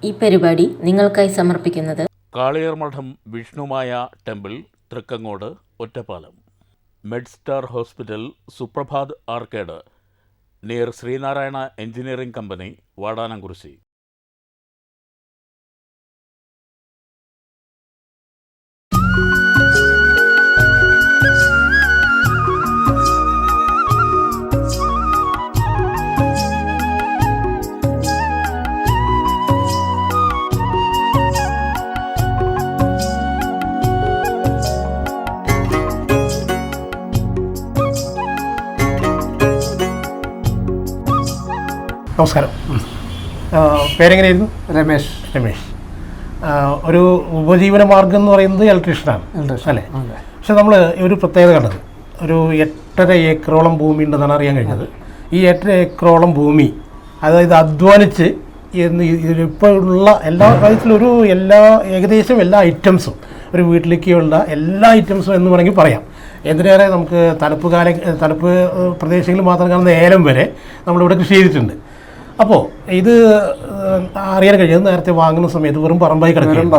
ഈ പരിപാടി നിങ്ങൾക്കായി സമർപ്പിക്കുന്നത് Kaliyarmadom Vishnumaya temple, Thrikkangode, Ottapalam. Medstar hospital, Suprabhat arcade, near Sreenarayana engineering company, Vadanamkurissi. നമസ്കാരം. പേരെങ്ങനെയായിരുന്നു? രമേശ്. ഒരു ഉപജീവന മാർഗം എന്ന് പറയുന്നത് ഇലക്ട്രീഷ്യനാണ് അല്ലേ? പക്ഷെ നമ്മൾ ഒരു പ്രത്യേകത കണ്ടത്, ഒരു 8.5 ഏക്കറോളം ഭൂമി ഉണ്ടെന്നാണ് അറിയാൻ കഴിഞ്ഞത്. ഈ 8 ഏക്കറോളം ഭൂമി, അതായത് അധ്വാനിച്ച് ഇപ്പോൾ ഉള്ള എല്ലാ കാര്യത്തിലൊരു ഏകദേശം എല്ലാ ഐറ്റംസും, ഒരു വീട്ടിലേക്കുള്ള എല്ലാ ഐറ്റംസും എന്ന് വേണമെങ്കിൽ പറയാം. എന്തിനേറെ നമുക്ക് തണുപ്പ് പ്രദേശങ്ങളിൽ മാത്രം കാണുന്ന ഏലം വരെ നമ്മളിവിടെ കൃഷി ചെയ്തിട്ടുണ്ട്. അപ്പോൾ ഇത് അറിയാൻ കഴിഞ്ഞത് നേരത്തെ വാങ്ങുന്ന സമയത്ത് വെറും പറമ്പായി കിടക്കും.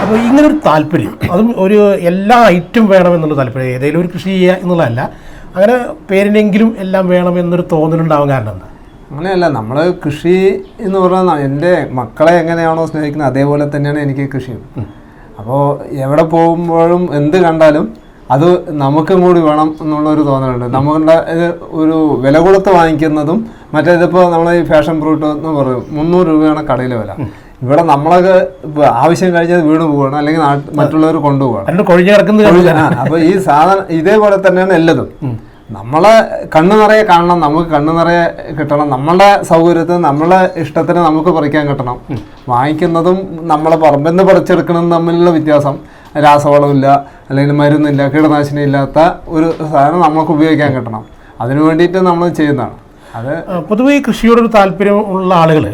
അപ്പോൾ ഇങ്ങനൊരു താല്പര്യം, അതും ഒരു എല്ലാ ഐറ്റം വേണമെന്നുള്ള താല്പര്യം, ഏതെങ്കിലും ഒരു കൃഷി ചെയ്യുക എന്നുള്ളതല്ല, അങ്ങനെ പേരിനെങ്കിലും എല്ലാം വേണമെന്നൊരു തോന്നലുണ്ടാവാൻ കാരണം എന്താ? അങ്ങനെയല്ല, നമ്മൾ കൃഷി എന്ന് പറഞ്ഞാൽ എൻ്റെ മക്കളെ എങ്ങനെയാണോ സ്നേഹിക്കുന്നത് അതേപോലെ തന്നെയാണ് എനിക്ക് കൃഷിയും. അപ്പോൾ എവിടെ പോകുമ്പോഴും എന്ത് കണ്ടാലും അത് നമുക്കും കൂടി വേണം എന്നുള്ളൊരു തോന്നലുണ്ട്. നമ്മളുടെ ഒരു വില കൊടുത്ത് വാങ്ങിക്കുന്നതും മറ്റേതിപ്പോൾ നമ്മൾ ഈ ഫാഷൻ ഫ്രൂട്ട് എന്ന് പറയും 300 രൂപയാണ് കടയിലെ വില. ഇവിടെ നമ്മളൊക്കെ ആവശ്യം കഴിഞ്ഞത് വീണ് പോവുകയാണ്, അല്ലെങ്കിൽ മറ്റുള്ളവർ കൊണ്ടുപോവുകയാണ്. അപ്പോൾ ഈ സാധനം ഇതേപോലെ തന്നെയാണ് എല്ലതും. നമ്മളെ കണ്ണു നിറയെ കാണണം, നമുക്ക് കണ്ണു നിറയെ കിട്ടണം, നമ്മളുടെ സൗകര്യത്തിന് നമ്മളെ ഇഷ്ടത്തിന് നമുക്ക് പറിക്കാൻ കിട്ടണം. വാങ്ങിക്കുന്നതും നമ്മളെ പറമ്പിൽ നിന്ന് പറിച്ചെടുക്കുന്നതും തമ്മിലുള്ള വ്യത്യാസം, രാസവളമില്ല, അല്ലെങ്കിൽ മരുന്നില്ല, കീടനാശിനി ഇല്ലാത്ത ഒരു സാധനം നമുക്ക് ഉപയോഗിക്കാൻ കിട്ടണം. അതിനു വേണ്ടിയിട്ട് നമ്മൾ ചെയ്യുന്നതാണ്. അത് പൊതുവെ കൃഷിയോടൊരു താല്പര്യമുള്ള ആളുകൾ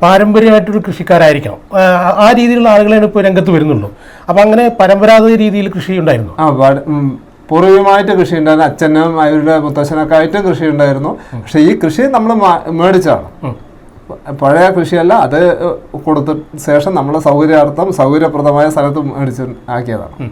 പാരമ്പര്യമായിട്ടൊരു കൃഷിക്കാരായിരിക്കണം. ആ രീതിയിലുള്ള ആളുകളാണ് ഇപ്പോൾ രംഗത്ത് വരുന്നുള്ളൂ. അപ്പോൾ അങ്ങനെ പരമ്പരാഗത രീതിയിൽ കൃഷി ഉണ്ടായിരുന്നു. പൂർവികമായിട്ട് കൃഷി ഉണ്ടായിരുന്നു. അച്ഛനും അവരുടെ മുത്തച്ഛനൊക്കെ ആയിട്ടും കൃഷി ഉണ്ടായിരുന്നു. പക്ഷെ ഈ കൃഷി നമ്മൾ മേടിച്ചാണ്, പഴയ കൃഷിയല്ല. അത് കൊടുത്ത ശേഷം നമ്മളെ സൗകര്യാർത്ഥം സൗകര്യപ്രദമായ സ്ഥലത്ത് മേടിച്ച് ആക്കിയതാണ്.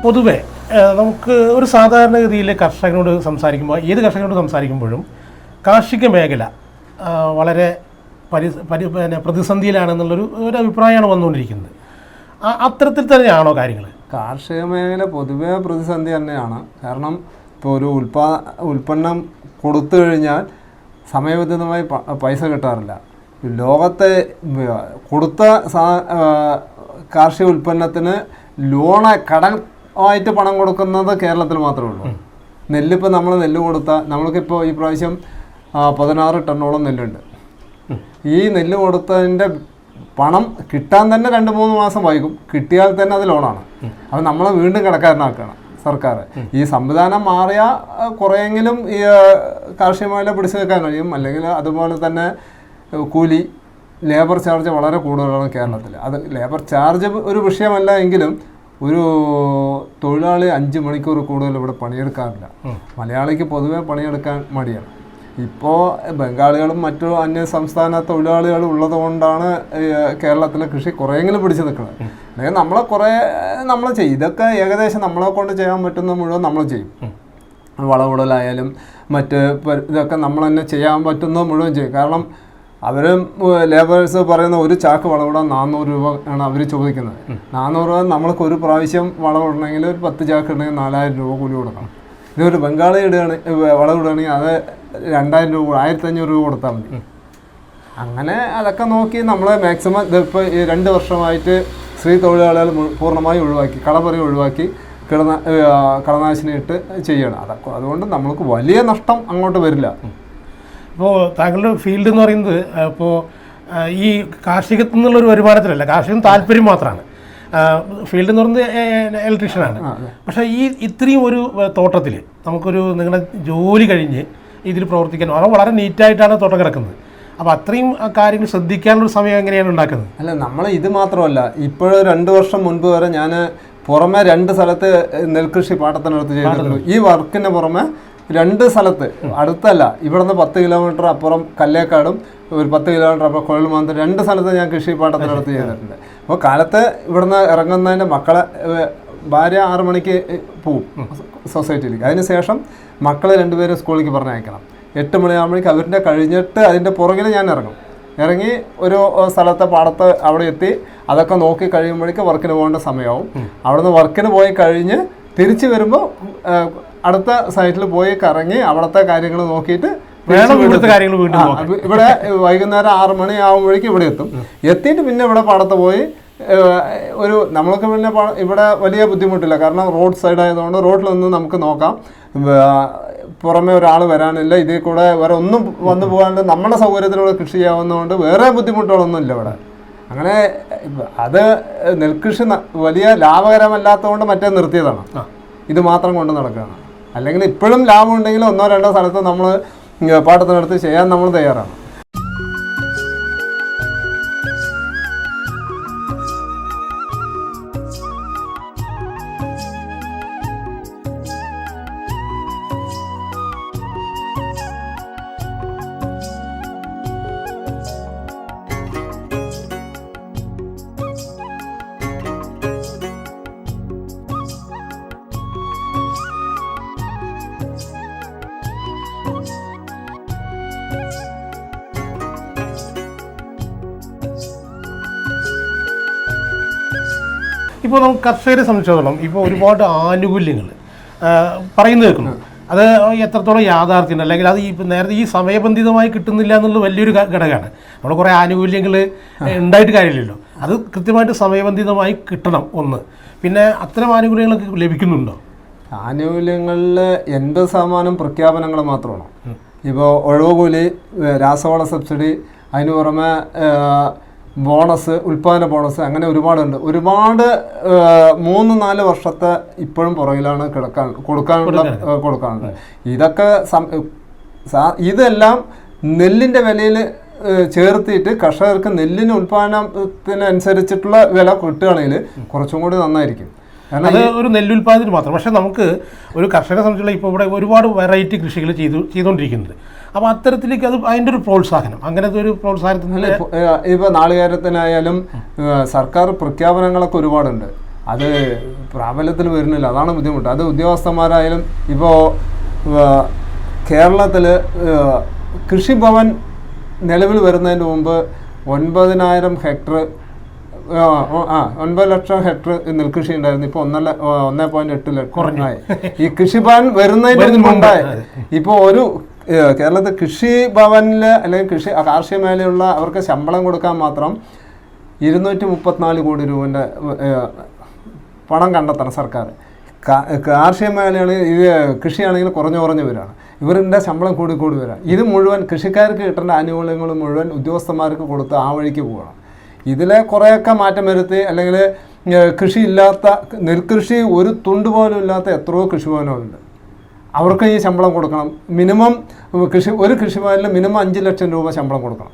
പൊതുവെ നമുക്ക് ഒരു സാധാരണഗതിയിൽ കർഷകനോട് സംസാരിക്കുമ്പോൾ, ഏത് കർഷകനോട് സംസാരിക്കുമ്പോഴും കാർഷിക മേഖല വളരെ പ്രതിസന്ധിയിലാണെന്നുള്ളൊരു അഭിപ്രായമാണ് വന്നുകൊണ്ടിരിക്കുന്നത്. അത്തരത്തിൽ തന്നെയാണോ കാര്യങ്ങൾ? കാർഷിക മേഖല പൊതുവെ പ്രതിസന്ധി തന്നെയാണ്. കാരണം ഇപ്പോൾ ഒരു ഉൽപ്പന്നം കൊടുത്തു കഴിഞ്ഞാൽ സമയബന്ധിതമായി പൈസ കിട്ടാറില്ല. ലോകത്തെ കൊടുത്ത കാർഷിക ഉൽപ്പന്നത്തിന് കടം ആയിട്ട് പണം കൊടുക്കുന്നത് കേരളത്തിൽ മാത്രമേ ഉള്ളൂ. നെല്ലിപ്പോൾ നമ്മൾ നെല്ല് കൊടുത്താൽ, നമ്മൾക്കിപ്പോൾ ഈ പ്രാവശ്യം 16 ടണ്ണോളം നെല്ലുണ്ട്. ഈ നെല്ല് കൊടുത്തതിൻ്റെ പണം കിട്ടാൻ തന്നെ 2-3 മാസം വൈകും. കിട്ടിയാൽ തന്നെ അത് ലോണാണ്. അപ്പോൾ നമ്മളെ വീണ്ടും കടക്കാരനാക്കുകയാണ് സർക്കാർ. ഈ സംവിധാനം മാറിയാൽ കുറേയെങ്കിലും ഈ കാർഷിക മേഖല പിടിച്ചു നിൽക്കാൻ കഴിയും. അല്ലെങ്കിൽ അതുപോലെ തന്നെ കൂലി, ലേബർ ചാർജ് വളരെ കൂടുതലാണ് കേരളത്തിൽ. അത് ലേബർ ചാർജ് ഒരു വിഷയമല്ല എങ്കിലും ഒരു തൊഴിലാളി 5 മണിക്കൂർ കൂടുതൽ ഇവിടെ പണിയെടുക്കാറില്ല. മലയാളിക്ക് പൊതുവെ പണിയെടുക്കാൻ മടിയാണ്. ഇപ്പോൾ ബംഗാളികളും മറ്റു അന്യ സംസ്ഥാന തൊഴിലാളികളും ഉള്ളത് കൊണ്ടാണ് കേരളത്തിലെ കൃഷി കുറേയെങ്കിലും പിടിച്ചു നിൽക്കുന്നത്. അല്ലെങ്കിൽ നമ്മൾ ചെയ്യും. ഇതൊക്കെ ഏകദേശം നമ്മളെ കൊണ്ട് ചെയ്യാൻ പറ്റുന്ന മുഴുവൻ നമ്മൾ ചെയ്യും. വളകൂടലായാലും മറ്റ് ഇതൊക്കെ നമ്മൾ തന്നെ ചെയ്യാൻ പറ്റുന്നത് മുഴുവൻ ചെയ്യും. കാരണം അവർ ലേബേഴ്സ് പറയുന്ന ഒരു ചാക്ക് വളമിടാൻ 400 രൂപ ആണ് അവർ ചോദിക്കുന്നത്. 400 രൂപ നമ്മൾക്ക് ഒരു പ്രാവശ്യം വളമിടണമെങ്കിൽ ഒരു 10 ചാക്ക് ഉണ്ടെങ്കിൽ 4000 രൂപ കൂലി കൊടുക്കണം. ഇതൊരു ബംഗാളി വളമിടുകയാണെങ്കിൽ അത് 2000 രൂപ 1500 രൂപ കൊടുത്താൽ മതി. അങ്ങനെ അതൊക്കെ നോക്കി നമ്മൾ മാക്സിമം ഇതിപ്പോൾ ഈ 2 വർഷമായിട്ട് സ്ത്രീ തൊഴിലാളികൾ പൂർണ്ണമായി ഒഴിവാക്കി, കളപറി ഒഴിവാക്കി കളനാശിനി ഇട്ട് ചെയ്യണം. അതൊക്കെ അതുകൊണ്ട് നമ്മൾക്ക് വലിയ നഷ്ടം അങ്ങോട്ട് വരില്ല. ഇപ്പോൾ താങ്കളുടെ ഫീൽഡ് എന്ന് പറയുന്നത് ഇപ്പോൾ ഈ കാർഷികത്തിൽ നിന്നുള്ളൊരു വരുമാനത്തിലല്ല, കാർഷികം താല്പര്യം മാത്രമാണ്. ഫീൽഡ് എന്ന് പറയുന്നത് ഇലക്ട്രീഷ്യനാണ്. പക്ഷേ ഇത്രയും ഒരു തോട്ടത്തിൽ നമുക്കൊരു നിങ്ങളുടെ ജോലി കഴിഞ്ഞ് ഇതിൽ പ്രവർത്തിക്കാൻ വളരെ നീറ്റായിട്ടാണ് തോട്ടം കിടക്കുന്നത്. അപ്പോൾ അത്രയും കാര്യങ്ങൾ ശ്രദ്ധിക്കാനുള്ള സമയം എങ്ങനെയാണ് ഉണ്ടാക്കുന്നത്? അല്ല, നമ്മൾ ഇത് മാത്രമല്ല, ഇപ്പോഴും 2 വർഷം മുൻപ് വരെ ഞാൻ പുറമെ 2 സ്ഥലത്ത് നെൽകൃഷി പാട്ടത്തിനടുത്ത് ചെയ്തിട്ടുണ്ട്. ഈ വർക്കിന് പുറമെ 2 സ്ഥലത്ത്, അടുത്തല്ല, ഇവിടുന്ന് 10 കിലോമീറ്റർ അപ്പുറം കല്ലേക്കാടും ഒരു 10 കിലോമീറ്റർ അപ്പുറം കൊഴൽമാന്തം 2 സ്ഥലത്ത് ഞാൻ കൃഷി പാട്ടത്തിനടുത്ത് ചെയ്തിട്ടുണ്ട്. അപ്പോൾ കാലത്ത് ഇവിടുന്ന് ഇറങ്ങുന്നതിൻ്റെ മക്കളെ ഭാര്യ 6 മണിക്ക് പോവും സൊസൈറ്റിയിലേക്ക്. അതിനുശേഷം മക്കളെ 2 പേരും സ്കൂളിലേക്ക് പറഞ്ഞയക്കണം. 8 മണിയാകുമ്പോഴേക്ക് അവരുടെ കഴിഞ്ഞിട്ട് അതിൻ്റെ പുറകിൽ ഞാൻ ഇറങ്ങി ഒരു സ്ഥലത്തെ പാടത്ത് അവിടെ എത്തി അതൊക്കെ നോക്കി കഴിയുമ്പോഴേക്ക് വർക്കിന് പോകേണ്ട സമയമാവും. അവിടുന്ന് വർക്കിന് പോയി കഴിഞ്ഞ് തിരിച്ച് വരുമ്പോൾ അടുത്ത സൈറ്റിൽ പോയി കറങ്ങി അവിടുത്തെ കാര്യങ്ങൾ നോക്കിയിട്ട് ഇവിടെ വൈകുന്നേരം 6 മണിയാകുമ്പോഴേക്കും ഇവിടെ എത്തിയിട്ട് പിന്നെ ഇവിടെ പാടത്ത് പോയി ഒരു നമ്മൾക്ക് പിന്നെ ഇവിടെ വലിയ ബുദ്ധിമുട്ടില്ല, കാരണം റോഡ് സൈഡ് ആയതുകൊണ്ട് റോഡിൽ നിന്ന് നമുക്ക് നോക്കാം. പുറമെ ഒരാൾ വരാനില്ല, ഇതിൽ കൂടെ വേറെ ഒന്നും വന്നു പോകാണ്ട് നമ്മുടെ സൗകര്യത്തിലൂടെ കൃഷി ചെയ്യാവുന്നതുകൊണ്ട് വേറെ ബുദ്ധിമുട്ടുകളൊന്നും ഇല്ല ഇവിടെ. അങ്ങനെ അത് നെൽകൃഷി വലിയ ലാഭകരമല്ലാത്തതുകൊണ്ട് മറ്റേ നിർത്തിയതാണ്. ഇത് മാത്രം കൊണ്ട് നടക്കുകയാണ്. അല്ലെങ്കിൽ ഇപ്പോഴും ലാഭം ഉണ്ടെങ്കിൽ 1-2 സ്ഥലത്ത് നമ്മൾ പാട്ടത്തിനടുത്ത് ചെയ്യാൻ നമ്മൾ തയ്യാറാണ്. ഇപ്പോൾ നമുക്ക് കർഷകരെ സംബന്ധിച്ചിടത്തോളം ഇപ്പോൾ ഒരുപാട് ആനുകൂല്യങ്ങൾ പറയുന്നത് കേൾക്കുന്നു. അത് എത്രത്തോളം യാഥാർത്ഥ്യമുണ്ട്, അല്ലെങ്കിൽ അത് നേരത്തെ ഈ സമയബന്ധിതമായി കിട്ടുന്നില്ല എന്നുള്ളത് വലിയൊരു ഘടകമാണ്. നമ്മൾ കുറേ ആനുകൂല്യങ്ങൾ ഉണ്ടായിട്ട് കാര്യമില്ലല്ലോ, അത് കൃത്യമായിട്ട് സമയബന്ധിതമായി കിട്ടണം ഒന്ന്. പിന്നെ അത്തരം ആനുകൂല്യങ്ങളൊക്കെ ലഭിക്കുന്നുണ്ടോ? ആനുകൂല്യങ്ങളിൽ 80% പ്രഖ്യാപനങ്ങൾ മാത്രമാണ്. ഇപ്പോൾ ഒഴിവുകൂലി, രാസവള സബ്സിഡി, അതിന് പുറമെ ബോണസ്, ഉൽപ്പാദന ബോണസ്, അങ്ങനെ ഒരുപാടുണ്ട്. ഒരുപാട് 3-4 വർഷത്തെ ഇപ്പോഴും പുറകിലാണ് കൊടുക്കാനുണ്ട്. ഇതൊക്കെ ഇതെല്ലാം നെല്ലിൻ്റെ വിലയിൽ ചേർത്തിട്ട് കർഷകർക്ക് നെല്ലിന് ഉൽപ്പാദനത്തിനനുസരിച്ചിട്ടുള്ള വില കിട്ടുകയാണെങ്കിൽ കുറച്ചും കൂടി നന്നായിരിക്കും. അത് ഒരു നെല്ലുൽപാദനത്തിന് മാത്രം. പക്ഷേ നമുക്ക് ഒരു കർഷകരെ സംബന്ധിച്ചുള്ള ഇപ്പോൾ ഇവിടെ ഒരുപാട് വെറൈറ്റി കൃഷികൾ ചെയ്തുകൊണ്ടിരിക്കുന്നുണ്ട്. അപ്പോൾ അത്തരത്തിലേക്ക് അതിൻ്റെ ഒരു പ്രോത്സാഹനം, അങ്ങനത്തെ ഒരു പ്രോത്സാഹനത്തിന് ഇപ്പോൾ നാളികേരത്തിനായാലും സർക്കാർ പ്രഖ്യാപനങ്ങളൊക്കെ ഒരുപാടുണ്ട്. അത് പ്രാബല്യത്തിൽ വരുന്നില്ല, അതാണ് ബുദ്ധിമുട്ട്. അത് ഉദ്യോഗസ്ഥന്മാരായാലും ഇപ്പോൾ കേരളത്തിൽ കൃഷിഭവൻ നിലവിൽ വരുന്നതിന് മുമ്പ് 9,000 ഹെക്ടർ 9 ലക്ഷം ഹെക്ടർ നെൽകൃഷി ഉണ്ടായിരുന്നു. ഇപ്പോൾ 1.8 ലക്ഷം കുറഞ്ഞായി. ഈ കൃഷിഭവൻ വരുന്നതിന് മുമ്പായി ഇപ്പോൾ ഒരു കേരളത്തിൽ കൃഷിഭവനിൽ അല്ലെങ്കിൽ കാർഷിക മേഖലയുള്ള അവർക്ക് ശമ്പളം കൊടുക്കാൻ മാത്രം 234 കോടി രൂപൻ്റെ പണം കണ്ടെത്തണം സർക്കാർ. കാർഷിക മേഖലയാണ് ഇത്, കൃഷിയാണെങ്കിൽ കുറഞ്ഞു വരികയാണ്. ഇവരുടെ ശമ്പളം കൂടി വരിക. ഇത് മുഴുവൻ കൃഷിക്കാർക്ക് കിട്ടേണ്ട ആനുകൂല്യങ്ങൾ മുഴുവൻ ഉദ്യോഗസ്ഥന്മാർക്ക് കൊടുത്ത് ആ വഴിക്ക് പോകണം. ഇതിലെ കുറേയൊക്കെ മാറ്റം വരുത്തി, അല്ലെങ്കിൽ കൃഷിയില്ലാത്ത നെൽകൃഷി ഒരു തുണ്ട് പോലും ഇല്ലാത്ത എത്രയോ കൃഷിഭവനുകളുണ്ട്, അവർക്ക് ഈ ശമ്പളം കൊടുക്കണം. മിനിമം ഒരു കൃഷിഭവനിൽ മിനിമം 5 ലക്ഷം രൂപ ശമ്പളം കൊടുക്കണം.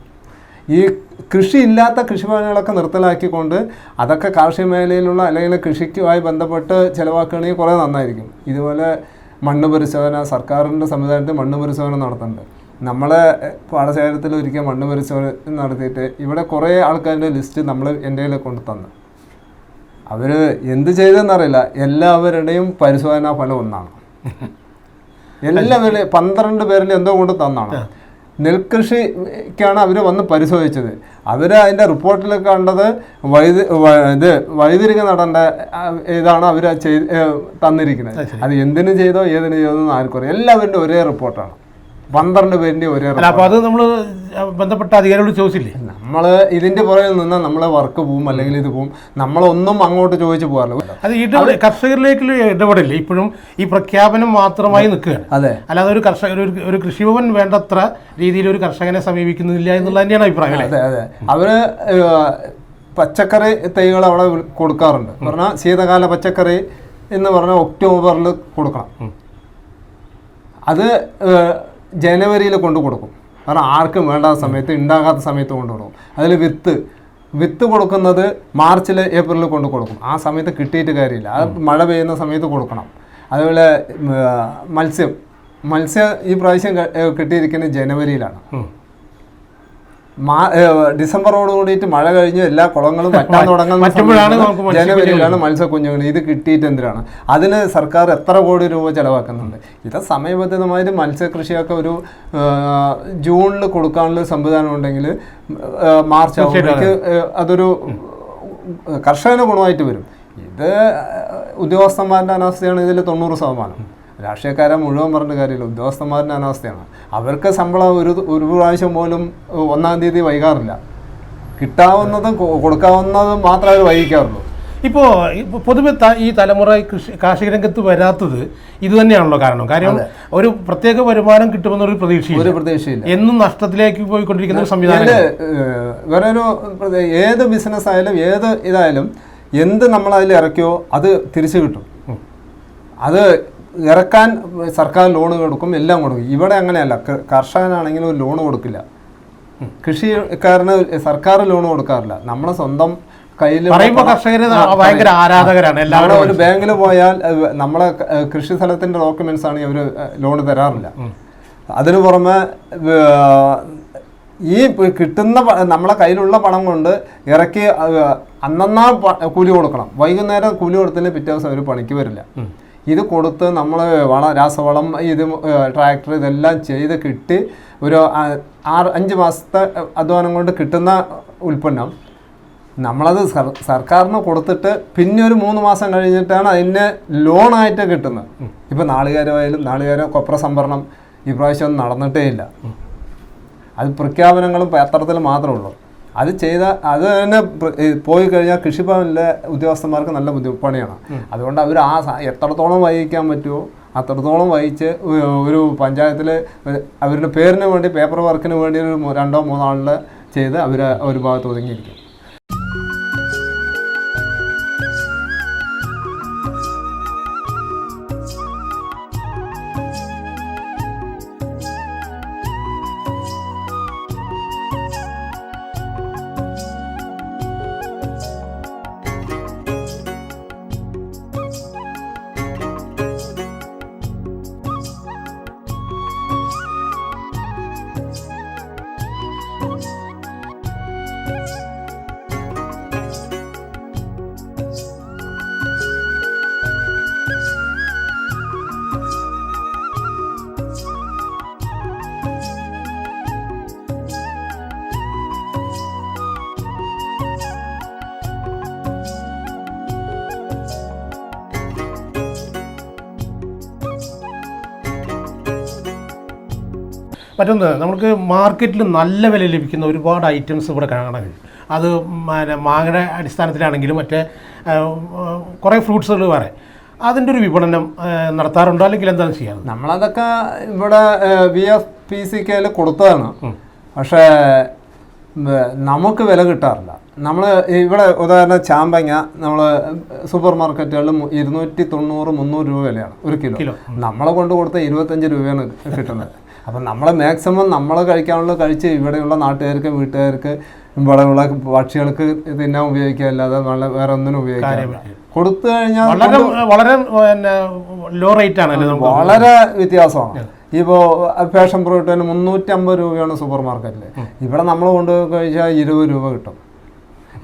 ഈ കൃഷിയില്ലാത്ത കൃഷിഭവനുകളൊക്കെ നിർത്തലാക്കിക്കൊണ്ട് അതൊക്കെ കാർഷിക മേഖലയിലുള്ള അല്ലെങ്കിൽ കൃഷിക്കുമായി ബന്ധപ്പെട്ട് ചിലവാക്കുകയാണെങ്കിൽ കുറേ നന്നായിരിക്കും. ഇതുപോലെ മണ്ണ് പരിശോധന, സർക്കാരിൻ്റെ സംവിധാനത്തിൽ മണ്ണ് പരിശോധന നടത്തുന്നുണ്ട്. നമ്മളെ പാടശേഖരത്തിൽ ഒരിക്കൽ മണ്ണ് പരിശോധന നടത്തിയിട്ട് ഇവിടെ കുറേ ആൾക്കാരുടെ ലിസ്റ്റ് എൻ്റെ കയ്യിൽ കൊണ്ട് തന്നു. അവർ എന്ത് ചെയ്തെന്നറിയില്ല, എല്ലാവരുടെയും പരിശോധനാ ഫലം ഒന്നാണ്. എല്ലാവരും 12 പേരിൽ എന്തോ കൊണ്ട് തന്നാണ്. നെൽകൃഷിക്കാണ് അവർ വന്ന് പരിശോധിച്ചത്. അവർ അതിൻ്റെ റിപ്പോർട്ടിൽ കണ്ടത് വഴുതിരിക നടേണ്ട ഇതാണ് അവർ തന്നിരിക്കുന്നത്. അത് എന്തിനു ചെയ്തോ ഏതിനു ചെയ്തോ എന്ന് ആർക്കും അറിയാം. എല്ലാവരുടെ ഒരേ റിപ്പോർട്ടാണ്. 12 പേരിൻ്റെ ഒരേ അപ്പോൾ അത് നമ്മൾ ബന്ധപ്പെട്ട അധികാരികളോട് ചോദിച്ചില്ലേ? നമ്മൾ ഇതിൻ്റെ പുറകിൽ നിന്നാൽ നമ്മളെ വർക്ക് പോവും, അല്ലെങ്കിൽ ഇത് പോവും. നമ്മളൊന്നും അങ്ങോട്ട് ചോദിച്ചു പോകാറില്ല. അത് കർഷകരിലേക്കുള്ള ഇടപെടില്ല, ഇപ്പോഴും ഈ പ്രഖ്യാപനം മാത്രമായി നിൽക്കുകയാണ്. അതെ, അല്ലാതെ ഒരു ഒരു കൃഷിഭവൻ വേണ്ടത്ര രീതിയിൽ ഒരു കർഷകനെ സമീപിക്കുന്നില്ല എന്നുള്ള തന്നെയാണ് അഭിപ്രായം. അതെ അതെ. അവർ പച്ചക്കറി തൈകൾ അവിടെ കൊടുക്കാറുണ്ട്. പറഞ്ഞാൽ ശീതകാല പച്ചക്കറി എന്ന് പറഞ്ഞാൽ ഒക്ടോബറിൽ കൊടുക്കണം. അത് ജനുവരിയിൽ കൊണ്ട് കൊടുക്കും. കാരണം ആർക്കും വേണ്ടാത്ത സമയത്ത്, ഉണ്ടാകാത്ത സമയത്ത് കൊണ്ട് കൊടുക്കും. അതിൽ വിത്ത് കൊടുക്കുന്നത് മാർച്ചിൽ ഏപ്രിലിൽ കൊണ്ട് കൊടുക്കും. ആ സമയത്ത് കിട്ടിയിട്ട് കാര്യമില്ല, അത് മഴ പെയ്യുന്ന സമയത്ത് കൊടുക്കണം. അതുപോലെ മത്സ്യം ഈ പ്രാവശ്യം കിട്ടിയിരിക്കുന്നത് ജനുവരിയിലാണ്. ഡിസംബറോട് കൂടിയിട്ട് മഴ കഴിഞ്ഞ് എല്ലാ കുളങ്ങളും വറ്റാൻ തുടങ്ങുന്ന ജനുവരിയിലാണ് മത്സ്യക്കുഞ്ഞുങ്ങൾ. ഇത് കിട്ടിയിട്ട് എന്തിനാണ്? അതിന് സർക്കാർ എത്ര കോടി രൂപ ചിലവാക്കുന്നുണ്ട്. ഇത് സമയബന്ധിതമായിട്ട് മത്സ്യകൃഷിയൊക്കെ ഒരു ജൂണിൽ കൊടുക്കാനുള്ള സംവിധാനം ഉണ്ടെങ്കിൽ മാർച്ച് ആകുമ്പോഴേക്ക് അതൊരു കർഷകന് ഗുണമായിട്ട് വരും. ഇത് ഉദ്യോഗസ്ഥന്മാരുടെ അനാസ്ഥയാണ് ഇതിൽ 90%. രാഷ്ട്രീയക്കാരെ മുഴുവൻ പറഞ്ഞ കാര്യമില്ല, ഉദ്യോഗസ്ഥന്മാരുടെ അനാവസ്ഥയാണ്. അവർക്ക് ശമ്പളം ഒരു പ്രാവശ്യം പോലും 1-ാം തീയതി വൈകാറില്ല. കിട്ടാവുന്നതും കൊടുക്കാവുന്നതും മാത്രമേ അവർ വൈകിക്കാറുള്ളൂ. ഇപ്പോൾ പൊതുവെ ഈ തലമുറ കാർഷിക രംഗത്ത് വരാത്തത് ഇത് തന്നെയാണല്ലോ കാര്യം. ഒരു പ്രത്യേക വരുമാനം കിട്ടുമെന്നൊരു പ്രതീക്ഷയില്ല. എന്നും നഷ്ടത്തിലേക്ക് പോയിക്കൊണ്ടിരിക്കുന്ന ഒരു സംവിധാനം. വേറെ ഒരു ഏത് ബിസിനസ് ആയാലും ഏത് ഇതായാലും എന്ത് നമ്മളതിൽ ഇറക്കിയോ അത് തിരിച്ചു കിട്ടും. അത് ഇറക്കാൻ സർക്കാർ ലോൺ കൊടുക്കും, എല്ലാം കൊടുക്കും. ഇവിടെ അങ്ങനെയല്ല. കർഷകനാണെങ്കിൽ ഒരു ലോൺ കൊടുക്കില്ല, കൃഷിക്കാരന് സർക്കാർ ലോൺ കൊടുക്കാറില്ല. നമ്മളെ സ്വന്തം കയ്യിൽ ഭയങ്കര ആരാധകരാണ് എല്ലാവരും. ഒരു ബാങ്കിൽ പോയാൽ നമ്മളെ കൃഷി സ്ഥലത്തിൻ്റെ ഡോക്യുമെന്റ്സ് ആണ് ഇവർ ലോൺ തരാറില്ല. അതിനു പുറമെ ഈ കിട്ടുന്ന നമ്മളെ കയ്യിലുള്ള പണം കൊണ്ട് ഇറക്കി അന്നന്നാ കൂലി കൊടുക്കണം. വൈകുന്നേരം കൂലി കൊടുത്തതിന് പിറ്റേ ദിവസം അവർ പണിക്ക് വരില്ല. ഇത് കൊടുത്ത് നമ്മൾ രാസവളം, ഇത് ട്രാക്ടർ, ഇതെല്ലാം ചെയ്ത് കിട്ടി ഒരു 5 മാസത്തെ അധ്വാനം കൊണ്ട് കിട്ടുന്ന ഉൽപ്പന്നം നമ്മളത് സർക്കാരിന് കൊടുത്തിട്ട് പിന്നെ ഒരു 3 മാസം കഴിഞ്ഞിട്ടാണ് അതിന് ലോണായിട്ട് കിട്ടുന്നത്. ഇപ്പം നാളികേരം കൊപ്ര സംഭരണം ഈ പ്രാവശ്യം നടന്നിട്ടേ ഇല്ല. അത് പ്രഖ്യാപനങ്ങളും പത്രത്തിൽ മാത്രമേ ഉള്ളൂ. അത് തന്നെ പോയി കഴിഞ്ഞാൽ കൃഷിഭവനിലെ ഉദ്യോഗസ്ഥന്മാർക്ക് നല്ല പണിയാണ്. അതുകൊണ്ട് അവർ എത്രത്തോളം വഹിക്കാൻ പറ്റുമോ അത്രത്തോളം വഹിച്ച് ഒരു പഞ്ചായത്തിൽ അവരുടെ പേരിന് വേണ്ടി, പേപ്പർ വർക്കിന് വേണ്ടി ഒരു 2-3 ആളിൽ ചെയ്ത് അവർ ഒരു ഭാഗത്ത് ഒതുങ്ങിയിരിക്കും. മറ്റൊന്ന്, നമുക്ക് മാർക്കറ്റിൽ നല്ല വില ലഭിക്കുന്ന ഒരുപാട് ഐറ്റംസ് ഇവിടെ കാണാൻ കഴിയും. അത് മാങ്ങയുടെ അടിസ്ഥാനത്തിലാണെങ്കിലും മറ്റേ കുറേ ഫ്രൂട്ട്സുകൾ വേറെ, അതിൻ്റെ ഒരു വിപണനം നടത്താറുണ്ടോ, അല്ലെങ്കിൽ എന്താണ് ചെയ്യാറ്? നമ്മളതൊക്കെ ഇവിടെ VFPCKയിൽ കൊടുത്തതാണ്. പക്ഷേ നമുക്ക് വില കിട്ടാറില്ല. നമ്മൾ ഇവിടെ ഉദാഹരണം ചാമ്പങ്ങ നമ്മൾ സൂപ്പർ മാർക്കറ്റുകളിൽ 290-300 രൂപ വിലയാണ് ഒരു കിലോ. നമ്മളെ കൊണ്ട് കൊടുത്ത 25 രൂപയാണ് കിട്ടുന്നത്. അപ്പം നമ്മൾ മാക്സിമം നമ്മൾ കഴിക്കാനുള്ള കഴിച്ച് ഇവിടെയുള്ള നാട്ടുകാർക്ക്, വീട്ടുകാർക്ക്, ഇവിടെയുള്ള പക്ഷികൾക്ക് തിന്നാൻ ഉപയോഗിക്കുക, അല്ലാതെ വേറെ ഒന്നിനും ഉപയോഗിക്കാൻ കൊടുത്തു കഴിഞ്ഞാൽ വളരെ ലോ റേറ്റ് ആണ്, വളരെ വ്യത്യാസമാണ്. ഇപ്പോൾ ഫാഷൻ ഫ്രൂട്ടിന് 350 രൂപയാണ് സൂപ്പർ മാർക്കറ്റിൽ. ഇവിടെ നമ്മൾ കൊണ്ടുപോയി കഴിച്ചാൽ 20 രൂപ കിട്ടും.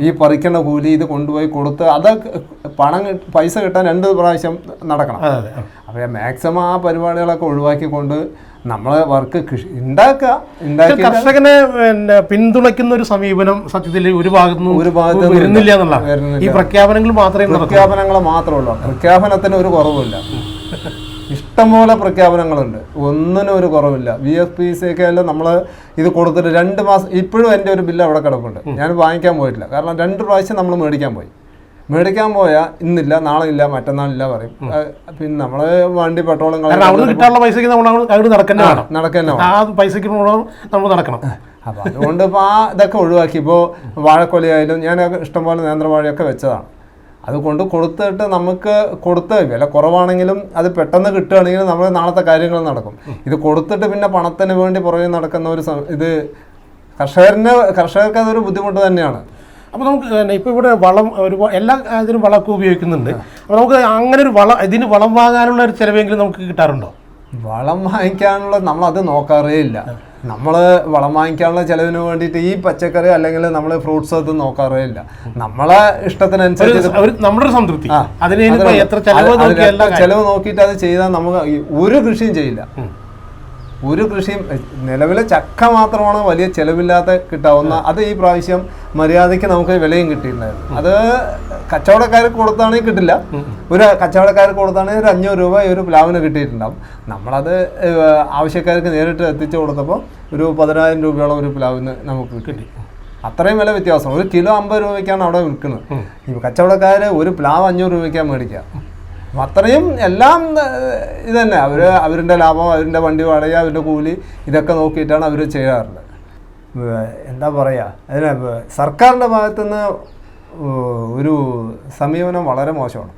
ഈ പറിക്കേണ്ട കൂലി, ഇത് കൊണ്ടുപോയി കൊടുത്ത് അത് പൈസ കിട്ടാൻ 2 പ്രാവശ്യം നടക്കണം. അപ്പോൾ മാക്സിമം ആ പരിപാടികളൊക്കെ ഒഴിവാക്കിക്കൊണ്ട് നമ്മളെ വർക്ക് കർഷകനെ പിന്തുണയ്ക്കുന്ന ഒരു സമീപനം സത്യത്തിൽ ഒരു ഭാഗത്തുനിന്ന് വരുന്നില്ല എന്നുള്ളതാണ്. ഈ പ്രഖ്യാപനങ്ങൾ മാത്രമേ ഉള്ളൂ. പ്രഖ്യാപനത്തിന് ഒരു കുറവുമില്ല. ഇഷ്ടംപോലെ പ്രഖ്യാപനങ്ങളുണ്ട്, ഒന്നിനും ഒരു കുറവില്ല. VFPC നമ്മൾ ഇത് കൊടുത്തിട്ട് 2 മാസം, ഇപ്പോഴും എൻ്റെ ഒരു ബില്ല് അവിടെ കിടപ്പുണ്ട്. ഞാൻ വാങ്ങിക്കാൻ പോയിട്ടില്ല, കാരണം 2 പ്രാവശ്യം നമ്മൾ മേടിക്കാൻ പോയാൽ ഇന്നില്ല, നാളെ ഇല്ല, മറ്റന്നാളില്ല പറയും. പിന്നെ നമ്മൾ വണ്ടി പെട്രോളും കിട്ടാനുള്ള പൈസക്ക് നടക്കണം. അപ്പോൾ അതുകൊണ്ട് ഇപ്പോൾ ഇതൊക്കെ ഒഴിവാക്കി. ഇപ്പോൾ വാഴക്കൊലയായാലും ഞാൻ ഇഷ്ടംപോലെ നേന്ത്രവാഴയൊക്കെ വെച്ചതാണ്. അതുകൊണ്ട് കൊടുത്തിട്ട് നമുക്ക് വില കുറവാണെങ്കിലും അത് പെട്ടെന്ന് കിട്ടുകയാണെങ്കിൽ നമ്മൾ നാളത്തെ കാര്യങ്ങൾ നടക്കും. ഇത് കൊടുത്തിട്ട് പിന്നെ പണത്തിന് വേണ്ടി പുറകെ നടക്കുന്ന ഇത് കർഷകർക്ക് അതൊരു ബുദ്ധിമുട്ട് തന്നെയാണ്. അപ്പോൾ നമുക്ക് ഇപ്പോൾ ഇവിടെ വളം എല്ലാ ഇതിനും വളമൊക്കെ ഉപയോഗിക്കുന്നുണ്ട്. അപ്പോൾ നമുക്ക് അങ്ങനെ ഒരു ഇതിന് വളം വാങ്ങാനുള്ള ഒരു ചിലവെങ്കിലും നമുക്ക് കിട്ടാറുണ്ടോ? വളം വാങ്ങിക്കാനുള്ള നമ്മളത് നോക്കാറേ ഇല്ല. നമ്മൾ വളം വാങ്ങിക്കാനുള്ള ചിലവിന് വേണ്ടിയിട്ട് ഈ പച്ചക്കറി അല്ലെങ്കിൽ നമ്മൾ ഫ്രൂട്ട്സ് അത് നോക്കാറേ ഇല്ല. നമ്മളെ ഇഷ്ടത്തിനനുസരിച്ച് നമ്മുടെ സംതൃപ്തി, ചെലവ് നോക്കിയിട്ട് അത് ചെയ്താൽ നമുക്ക് ഒരു കൃഷിയും ചെയ്യില്ല. ഒരു കൃഷിയും നിലവിലെ ചക്ക മാത്രമാണ് വലിയ ചിലവില്ലാതെ കിട്ടാവുന്ന. അത് ഈ പ്രാവശ്യം മര്യാദയ്ക്ക് നമുക്ക് വിലയും കിട്ടിയിട്ടുണ്ടായിരുന്നു. അത് കച്ചവടക്കാർക്ക് കൊടുത്താണെങ്കിൽ കിട്ടില്ല. ഒരു കച്ചവടക്കാർക്ക് കൊടുത്താണെങ്കിൽ ഒരു 500 രൂപ ഒരു പ്ലാവിന് കിട്ടിയിട്ടുണ്ടാവും. നമ്മളത് ആവശ്യക്കാർക്ക് നേരിട്ട് എത്തിച്ചു കൊടുത്തപ്പോൾ ഒരു 10,000 രൂപയോളം ഒരു പ്ലാവിന് നമുക്ക് കിട്ടി. അത്രയും വില വ്യത്യാസം. 1 കിലോ 50 രൂപയ്ക്കാണ് അവിടെ വിൽക്കുന്നത്. ഈ കച്ചവടക്കാർ ഒരു പ്ലാവ് 500 രൂപയ്ക്കാണ് മേടിക്കുക. അത്രയും എല്ലാം ഇത് തന്നെ. അവരുടെ ലാഭം, അവരുടെ വണ്ടി വാടക, അവരുടെ കൂലി, ഇതൊക്കെ നോക്കിയിട്ടാണ് അവർ ചെയ്യാറുള്ളത്. എന്താ പറയുക, അതിന് സർക്കാരിൻ്റെ ഭാഗത്തുനിന്ന് ഒരു സമീപനം വളരെ മോശമാണ്.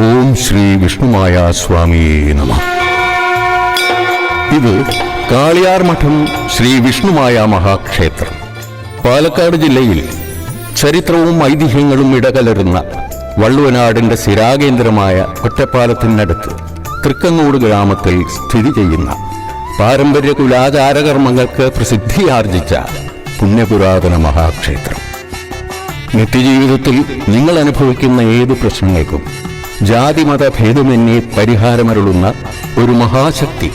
ഓം ശ്രീ വിഷ്ണുമായ സ്വാമിയേ നമഃ. ഇത് കാളിയാർ മഠം ശ്രീ വിഷ്ണുമായ മഹാക്ഷേത്രം. പാലക്കാട് ജില്ലയിൽ ചരിത്രവും ഐതിഹ്യങ്ങളും ഇടകലരുന്ന വള്ളുവനാടിന്റെ സ്ഥിരാകേന്ദ്രമായ ഒറ്റപ്പാലത്തിനടുത്ത് തൃക്കങ്ങോട് ഗ്രാമത്തിൽ സ്ഥിതി ചെയ്യുന്ന പാരമ്പര്യ കുലാചാരകർമ്മങ്ങൾക്ക് പ്രസിദ്ധിയാർജിച്ച പുണ്യപുരാതന മഹാക്ഷേത്രം. നിത്യജീവിതത്തിൽ നിങ്ങൾ അനുഭവിക്കുന്ന ഏത് പ്രശ്നങ്ങൾക്കും ജാതിമത ഭേദമന്യേ പരിഹാരമരുളുന്ന ഒരു മഹാശക്തി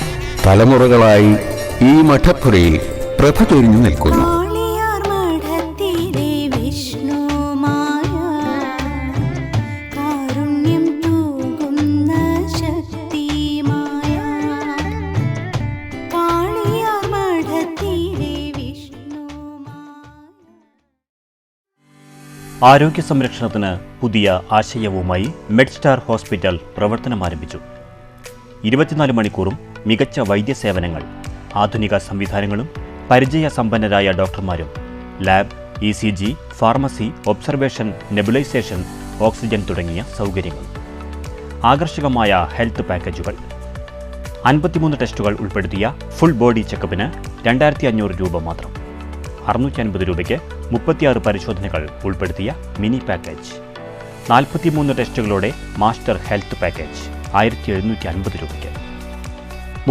തലമുറകളായി ഈ മഠപ്പുരയിൽ പ്രഭ ചൊരിഞ്ഞു നിൽക്കുന്നു. ആരോഗ്യ സംരക്ഷണത്തിന് പുതിയ ആശയവുമായി മെഡ്സ്റ്റാർ ഹോസ്പിറ്റൽ പ്രവർത്തനം ആരംഭിച്ചു. 24 മണിക്കൂറും മികച്ച വൈദ്യസേവനങ്ങൾ, ആധുനിക സംവിധാനങ്ങളും പരിചയസമ്പന്നരായ ഡോക്ടർമാരും, lab, ECG, pharmacy, observation, nebulisation, oxygen തുടങ്ങിയ സൗകര്യങ്ങൾ. ആകർഷകമായ ഹെൽത്ത് പാക്കേജുകൾ. 53 ടെസ്റ്റുകൾ ഉൾപ്പെടുത്തിയ ഫുൾ ബോഡി ചെക്കപ്പിന് 2500 രൂപ മാത്രം. 650 രൂപയ്ക്ക് 36 പരിശോധനകൾ ഉൾപ്പെടുത്തിയ മിനി പാക്കേജ്. 43 ടെസ്റ്റുകളോടെ മാസ്റ്റർ ഹെൽത്ത് പാക്കേജ് 1750 രൂപയ്ക്ക്.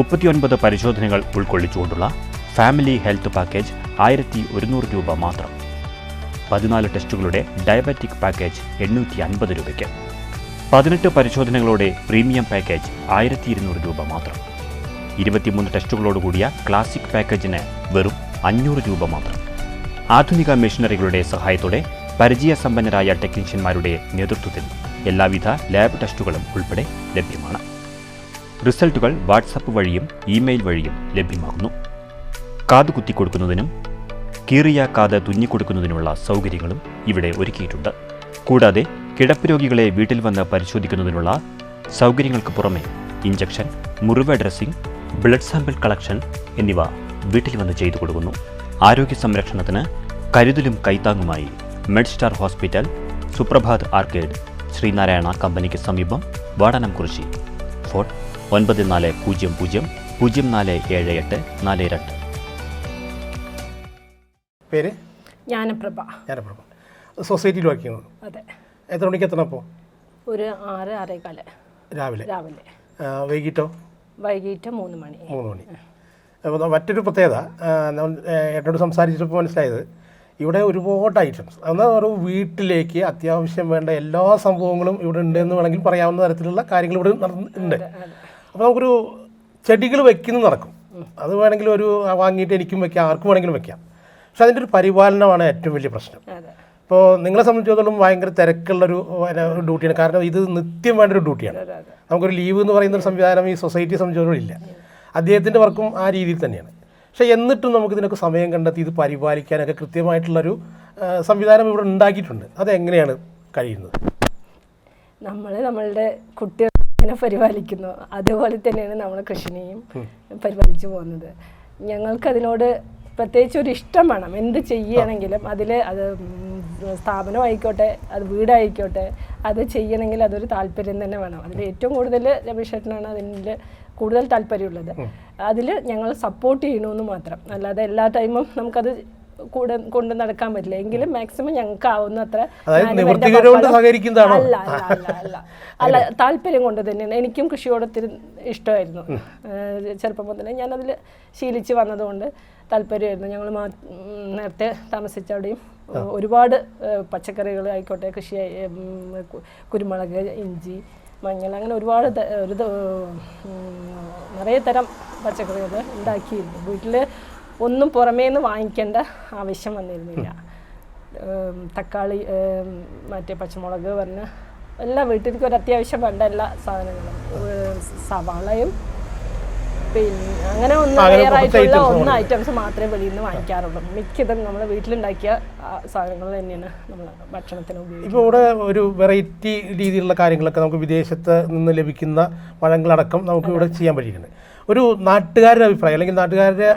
39 പരിശോധനകൾ ഉൾക്കൊള്ളിച്ചുകൊണ്ടുള്ള ഫാമിലി ഹെൽത്ത് പാക്കേജ് 1100 രൂപ മാത്രം. 14 ടെസ്റ്റുകളുടെ ഡയബറ്റിക് പാക്കേജ് 850 രൂപയ്ക്ക്. 18 പരിശോധനകളോടെ പ്രീമിയം പാക്കേജ് 1200 രൂപ മാത്രം. 23 ടെസ്റ്റുകളോടുകൂടിയ ക്ലാസിക് പാക്കേജിന് വെറും 500 രൂപ മാത്രം. ആധുനിക മെഷീനറികളുടെ സഹായത്തോടെ പരിചയസമ്പന്നരായ ടെക്നീഷ്യന്മാരുടെ നേതൃത്വത്തിൽ എല്ലാവിധ ലാബ് ടെസ്റ്റുകളും ഉൾപ്പെടെ ലഭ്യമാണ്. റിസൾട്ടുകൾ വാട്സപ്പ് വഴിയും ഇമെയിൽ വഴിയും ലഭ്യമാകുന്നു. കാത് കുത്തിക്കൊടുക്കുന്നതിനും കീറിയ കാത് തുന്നിക്കൊടുക്കുന്നതിനുള്ള സൗകര്യങ്ങളും ഇവിടെ ഒരുക്കിയിട്ടുണ്ട്. കൂടാതെ കിടപ്പ് രോഗികളെ വീട്ടിൽ വന്ന് പരിശോധിക്കുന്നതിനുള്ള സൗകര്യങ്ങൾക്ക് പുറമെ ഇഞ്ചക്ഷൻ, മുറിവ് ഡ്രസ്സിംഗ്, ബ്ലഡ് സാമ്പിൾ കളക്ഷൻ എന്നിവ വീട്ടിൽ വന്ന് ചെയ്തു കൊടുക്കുന്നു. ആരോഗ്യ സംരക്ഷണത്തിന് കരുതലും കൈത്താങ്ങുമായി Medstar hospital, Suprabhat arcade, Sreenarayana കമ്പനിക്ക് സമീപം, വാടാനംകുറിശി. ഫോൺ 9400 047842. പേര് ജ്ഞാനപ്രഭ. ഞാനപ്രഭ. സൊസൈറ്റിയിൽ വർക്ക് ചെയ്യുന്നു. അതെ. എത്ര മണിക്ക് എത്തണം അപ്പോൾ? ഒരു 6-6:15 രാവിലെ. വൈകിട്ടോ? വൈകിട്ട് 3 മണി. 3 മണി. അപ്പോൾ മറ്റൊരു പ്രത്യേകത എന്നോട് സംസാരിച്ചപ്പോൾ മനസ്സിലായത്, ഇവിടെ ഒരുപാട് ഐറ്റംസ്, എന്നാൽ ഒരു വീട്ടിലേക്ക് അത്യാവശ്യം വേണ്ട എല്ലാ സംഭവങ്ങളും ഇവിടെ ഉണ്ട് എന്ന് വേണമെങ്കിൽ പറയാവുന്ന തരത്തിലുള്ള കാര്യങ്ങൾ ഇവിടെ ഉണ്ട്. അപ്പോൾ നമുക്കൊരു ചെടികൾ വയ്ക്കുന്നത് നടക്കും. അത് വേണമെങ്കിൽ ഒരു വാങ്ങിയിട്ട് എനിക്കും വയ്ക്കാം, ആർക്കും വേണമെങ്കിലും വയ്ക്കാം. പക്ഷെ അതിൻ്റെ ഒരു പരിപാലനമാണ് ഏറ്റവും വലിയ പ്രശ്നം. ഇപ്പോൾ നിങ്ങളെ സംബന്ധിച്ചിടത്തോളം ഭയങ്കര തിരക്കുള്ളൊരു ഡ്യൂട്ടിയാണ്. കാരണം ഇത് നിത്യം വേണ്ട ഒരു ഡ്യൂട്ടിയാണ്. നമുക്കൊരു ലീവ് എന്ന് പറയുന്ന ഒരു സംവിധാനം ഈ സൊസൈറ്റിയെ സംബന്ധിച്ചിടത്തോളം ഇല്ല. അദ്ദേഹത്തിൻ്റെ വർക്കും ആ രീതിയിൽ തന്നെയാണ്. പക്ഷേ എന്നിട്ടും നമുക്കിതിനൊക്കെ സമയം കണ്ടെത്തി ഇത് പരിപാലിക്കാനൊക്കെ കൃത്യമായിട്ടുള്ളൊരു സംവിധാനം ഇവിടെ ഉണ്ടാക്കിയിട്ടുണ്ട്. അതെങ്ങനെയാണ് കഴിയുന്നത്? നമ്മളുടെ കുട്ടികളെ എങ്ങനെ പരിപാലിക്കുന്നു അതുപോലെ തന്നെയാണ് നമ്മൾ കൃഷിനെയും പരിപാലിച്ചു പോകുന്നത്. ഞങ്ങൾക്കതിനോട് പ്രത്യേകിച്ച് ഒരു ഇഷ്ടം വേണം. എന്ത് ചെയ്യണമെങ്കിലും അതിൽ അത് സ്ഥാപനമായിക്കോട്ടെ, അത് വീടായിക്കോട്ടെ, അത് ചെയ്യണമെങ്കിൽ അതൊരു താല്പര്യം തന്നെ വേണം. അതിൽ ഏറ്റവും കൂടുതൽ രമേശ് ചേട്ടനാണ് അതിൽ കൂടുതൽ താല്പര്യമുള്ളത്. അതിൽ ഞങ്ങൾ സപ്പോർട്ട് ചെയ്യണമെന്ന് മാത്രം. അല്ലാതെ എല്ലാ ടൈമും നമുക്കത് കൂടെ കൊണ്ട് നടക്കാൻ പറ്റില്ല. എങ്കിലും മാക്സിമം ഞങ്ങൾക്ക് ആവുന്നത്ര അല്ല താല്പര്യം കൊണ്ട് തന്നെയാണ്. എനിക്കും കൃഷിയോട് ഒത്തിരി ഇഷ്ടമായിരുന്നു. ചെറുപ്പം മുതലേ ഞാനതിൽ ശീലിച്ച് വന്നതുകൊണ്ട് താല്പര്യമായിരുന്നു. ഞങ്ങൾ നേരത്തെ താമസിച്ചവിടെയും ഒരുപാട് പച്ചക്കറികൾ ആയിക്കോട്ടെ, കൃഷി, കുരുമുളക്, ഇഞ്ചി, മഞ്ഞൾ, അങ്ങനെ ഒരുപാട് നിറയെ തരം പച്ചക്കറികൾ ഉണ്ടാക്കിയിരുന്നു. വീട്ടിൽ ഒന്നും പുറമേ നിന്ന് വാങ്ങിക്കേണ്ട ആവശ്യം വന്നിരുന്നില്ല. തക്കാളി, മറ്റേ പച്ചമുളക് പറഞ്ഞ് എല്ലാ വീട്ടിലേക്ക് ഒരു അത്യാവശ്യം വേണ്ട എല്ലാ സാധനങ്ങളും, സവാളയും പിന്നെ അങ്ങനെ ഒന്ന് ഐറ്റംസ് മാത്രമേ വെളിയിൽ നിന്ന് വാങ്ങിക്കാറുള്ളൂ. മിക്കതും നമ്മൾ വീട്ടിലുണ്ടാക്കിയ സാധനങ്ങൾ തന്നെയാണ് നമ്മൾ ഭക്ഷണത്തിന് ഉപയോഗിക്കുന്നത്. ഇപ്പോൾ ഇവിടെ ഒരു വെറൈറ്റി രീതിയിലുള്ള കാര്യങ്ങളൊക്കെ നമുക്ക് വിദേശത്ത് നിന്ന് ലഭിക്കുന്ന പഴങ്ങളടക്കം നമുക്ക് ഇവിടെ ചെയ്യാൻ പറ്റിയിട്ടുണ്ട്. ഒരു നാട്ടുകാരുടെ അഭിപ്രായം അല്ലെങ്കിൽ നാട്ടുകാരുടെ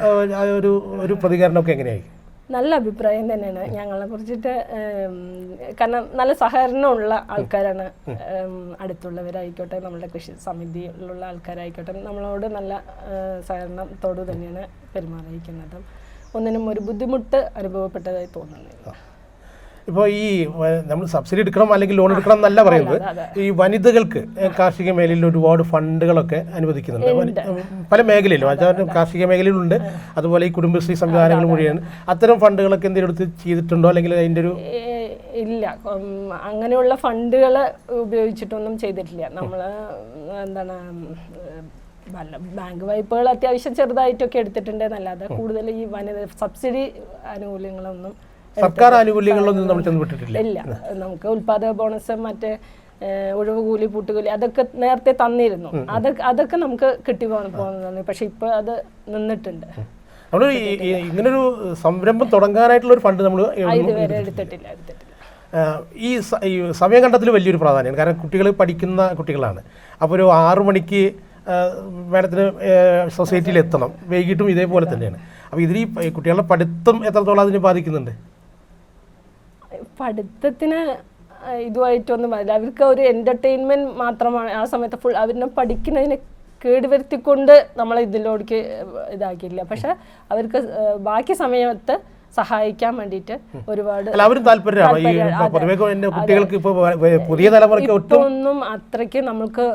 ഒരു പ്രതികരണമൊക്കെ എങ്ങനെയായിരിക്കും? നല്ല അഭിപ്രായം തന്നെയാണ് ഞങ്ങളെ കുറിച്ചിട്ട്. കാരണം നല്ല സഹകരണമുള്ള ആൾക്കാരാണ്. അടുത്തുള്ളവരായിക്കോട്ടെ, നമ്മളുടെ കൃഷി സമിതിയിലുള്ള ആൾക്കാരായിക്കോട്ടെ, നമ്മളോട് നല്ല സഹകരണത്തോട് തന്നെയാണ് പെരുമാറിയിരിക്കുന്നത്. ഒന്നിനും ഒരു ബുദ്ധിമുട്ട് അനുഭവപ്പെട്ടതായി തോന്നുന്നില്ല. ഇപ്പോൾ ഈ നമ്മൾ സബ്സിഡി എടുക്കണം അല്ലെങ്കിൽ ലോൺ എടുക്കണം എന്നല്ല പറയുന്നത്. ഈ വനിതകൾക്ക് കാർഷിക മേഖലയിൽ ഒരുപാട് ഫണ്ടുകളൊക്കെ അനുവദിക്കുന്നുണ്ട് പല മേഖലയിലും. കാർഷിക മേഖലയിലുണ്ട്, അതുപോലെ ഈ കുടുംബശ്രീ സംവിധാനങ്ങൾ വഴിയാണ്. അത്തരം ഫണ്ടുകളൊക്കെ എന്തെങ്കിലും എടുത്ത് ചെയ്തിട്ടുണ്ടോ അല്ലെങ്കിൽ അതിൻ്റെ ഒരു? ഇല്ല, അങ്ങനെയുള്ള ഫണ്ടുകൾ ഉപയോഗിച്ചിട്ടൊന്നും ചെയ്തിട്ടില്ല. നമ്മൾ എന്താണ് ബാങ്ക് വായ്പകൾ അത്യാവശ്യം ചെറുതായിട്ടൊക്കെ എടുത്തിട്ടുണ്ടെന്നല്ലാതെ കൂടുതൽ ഈ വനിത സബ്സിഡി ആനുകൂല്യങ്ങളൊന്നും, സർക്കാർ ആനുകൂല്യങ്ങളൊന്നും നമ്മൾ ചെന്നുവിട്ടിട്ടില്ല. ഇല്ല. നമുക്ക് ഉൽപാദക ബോണസ്, മറ്റേ ഒഴിവുകൂലി, പൂട്ടുകൂലി അതൊക്കെ നേരത്തെ തന്നിരുന്നു. അതൊക്കെ നമുക്ക് കിട്ടി പോകുന്നതാണ്. പക്ഷെ ഇപ്പോൾ അത് നിന്നിട്ടുണ്ട്. നമ്മൾ ഇങ്ങനൊരു സംരംഭം തുടങ്ങാനായിട്ടുള്ള ഒരു ഫണ്ട് നമ്മൾ ഇതുവരെ എടുത്തിട്ടില്ല. ഈ സമയം കണ്ടെത്തൽ വലിയൊരു പ്രാധാന്യമാണ്. കാരണം കുട്ടികൾ പഠിക്കുന്ന കുട്ടികളാണ്. അപ്പോൾ ഒരു 6 മണിക്ക് മാഡത്തിന് സൊസൈറ്റിയിൽ എത്തണം. വൈകിട്ടും ഇതേപോലെ തന്നെയാണ്. അപ്പോൾ ഇതിൽ ഈ കുട്ടികളുടെ പഠിത്തം എത്രത്തോളം അതിനെ ബാധിക്കുന്നുണ്ട്? പഠിത്തത്തിന് ഇതുമായിട്ടൊന്നും പറയില്ല. അവർക്ക് ഒരു എൻ്റർടൈൻമെൻറ്റ് മാത്രമാണ് ആ സമയത്ത്. ഫുൾ അവരിനെ പഠിക്കുന്നതിന് കേടുവരുത്തിക്കൊണ്ട് നമ്മൾ ഇതിലോടേക്ക് ഇതാക്കിയില്ല. പക്ഷെ അവർക്ക് ബാക്കി സമയത്ത് സഹായിക്കാൻ വേണ്ടിയിട്ട് ഒരുപാട് ഒന്നും അത്രയ്ക്ക് നമുക്ക്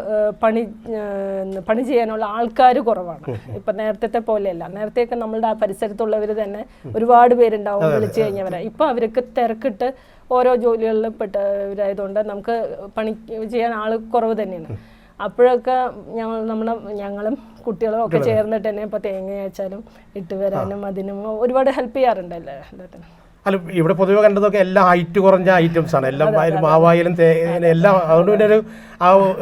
പണി ചെയ്യാനുള്ള ആൾക്കാർ കുറവാണ്. ഇപ്പം നേരത്തെ പോലെയല്ല. നേരത്തെയൊക്കെ നമ്മളുടെ ആ പരിസരത്തുള്ളവർ തന്നെ ഒരുപാട് പേരുണ്ടാവും വിളിച്ചു കഴിഞ്ഞവരെ. ഇപ്പം അവർക്ക് തിരക്കിട്ട് ഓരോ ജോലികളിലും പെട്ടവരായതുകൊണ്ട് നമുക്ക് പണി ചെയ്യാൻ ആൾ കുറവ് തന്നെയാണ്. അപ്പോഴൊക്കെ ഞങ്ങളും കുട്ടികളും ഒക്കെ ചേർന്നിട്ട് തന്നെ ഇപ്പോൾ തേങ്ങ വെച്ചാലും ഇട്ട് വരാനും അതിനും ഒരുപാട് ഹെൽപ്പ് ചെയ്യാറുണ്ട് എല്ലാത്തിനും. അല്ല, ഇവിടെ പൊതുവെ കണ്ടതൊക്കെ എല്ലാം ഹൈറ്റ് കുറഞ്ഞ ഐറ്റംസ് ആണ്. എല്ലാം മാവായാലും തേങ്ങ എല്ലാം. അതുകൊണ്ട് പിന്നെ